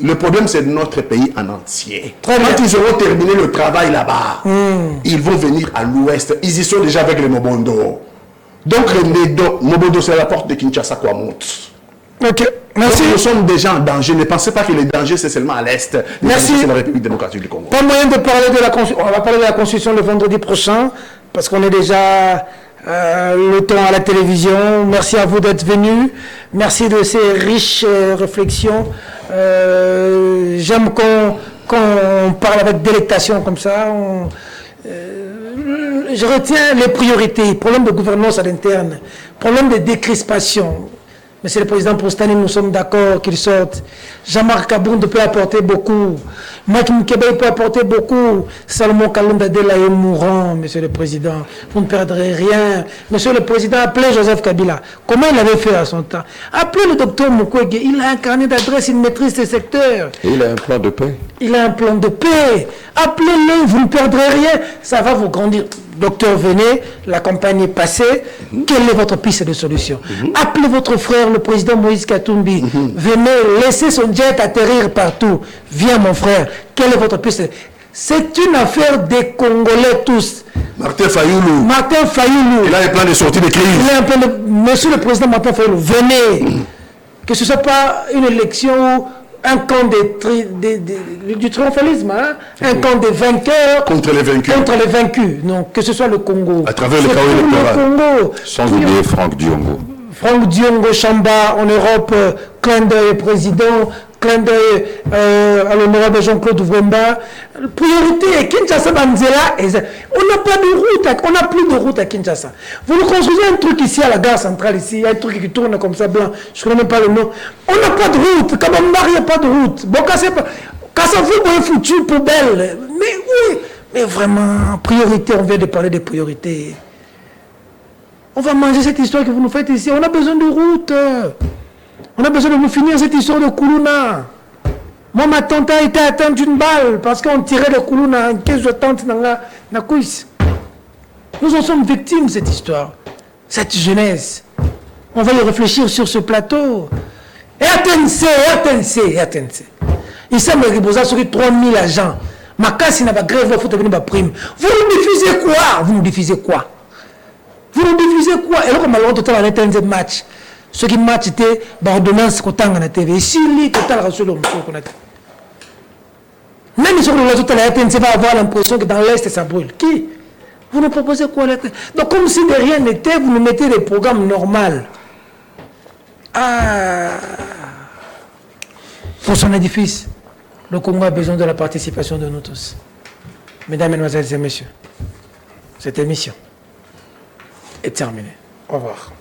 le problème, c'est notre pays en entier. Quand ils auront terminé le travail là-bas, ils vont venir à l'ouest. Ils y sont déjà avec les Mobondo. Donc, Mobondo, c'est la porte de Kinshasa quoi monte.
Ok, merci.
Donc, nous sommes déjà en danger. Ne pensez pas que le danger, c'est seulement à l'est.
Merci.
C'est la République démocratique du Congo.
Pas moyen de parler de la Constitution. On va parler de la Constitution le vendredi prochain, parce qu'on est déjà le temps à la télévision. Merci à vous d'être venus. Merci de ces riches réflexions. J'aime qu'on parle avec délectation comme ça. Je retiens les priorités. Problème de gouvernance à l'interne. Problème de décrispation. Monsieur le Président, pour cette année, nous sommes d'accord qu'il sorte. Jean-Marc Abound peut apporter beaucoup. Mike Mkebe peut apporter beaucoup. Salomon Kalondadela est mourant, Monsieur le Président. Vous ne perdrez rien. Monsieur le Président, appelez Joseph Kabila. Comment il avait fait à son temps? Appelez le docteur Mukwege. Il a un carnet d'adresse, il maîtrise ses secteurs.
Et il a un plan de paix.
Il a un plan de paix. Appelez-le, vous ne perdrez rien. Ça va vous grandir. Docteur, venez, la campagne est passée. Quelle est votre piste de solution? Appelez votre frère, le président Moïse Katumbi. Venez, laissez son jet atterrir partout. Viens, mon frère. Quelle est votre piste? C'est une affaire des Congolais tous.
Martin Fayoulou.
Martin Fayoulou.
Il a un plan de sortie de crise.
Il a un plan de... Monsieur le président Martin Fayoulou, venez. Que ce ne soit pas une élection... Un camp du triomphalisme, hein? Un camp des vainqueurs
contre les vaincus.
Contre les vaincus. Non, que ce soit le Congo.
À travers le chaos électoral.
Sans oublier Franck Diongo.
Franck Diongo Chamba en Europe, clin d'œil président, clin d'œil à l'honorable Jean-Claude Wemba. Priorité, Kinshasa Banzela. On n'a pas de route, on n'a plus de route à Kinshasa. Vous nous construisez un truc ici à la gare centrale, ici, il y a un truc qui tourne comme ça blanc, je ne connais même pas le nom. On n'a pas de route, Kabamba, il n'y a pas de route. Bon, Kassavu, bon, foutu, poubelle. Mais oui, mais vraiment, priorité, on vient de parler des priorités. On va manger cette histoire que vous nous faites ici. On a besoin de route. On a besoin de nous finir cette histoire de Koulouna. Moi, ma tante a été atteinte d'une balle parce qu'on tirait le Koulouna en 15 tante dans la cuisse. Nous en sommes victimes de cette histoire. Cette jeunesse. On va y réfléchir sur ce plateau. Et RTNC. Il semble que sur 3000 agents. Ma casse, il n'a pas grève, il faut devenir ma prime. Vous nous diffusez quoi? Vous nous diffusez quoi? Et là, comme on total en était un match. Ce qui match était l'ordonnance qu'on a la TV. Si lui, total reçu le monsieur qu'on a. Même sur le total, la RTNC va avoir l'impression que dans l'Est, ça brûle. Qui? Vous nous proposez quoi? Donc, comme si de rien n'était, vous nous mettez des programmes normaux. Pour son édifice, le Congo a besoin de la participation de nous tous. Mesdames, Mesdemoiselles et Messieurs, cette émission est terminée. Au revoir.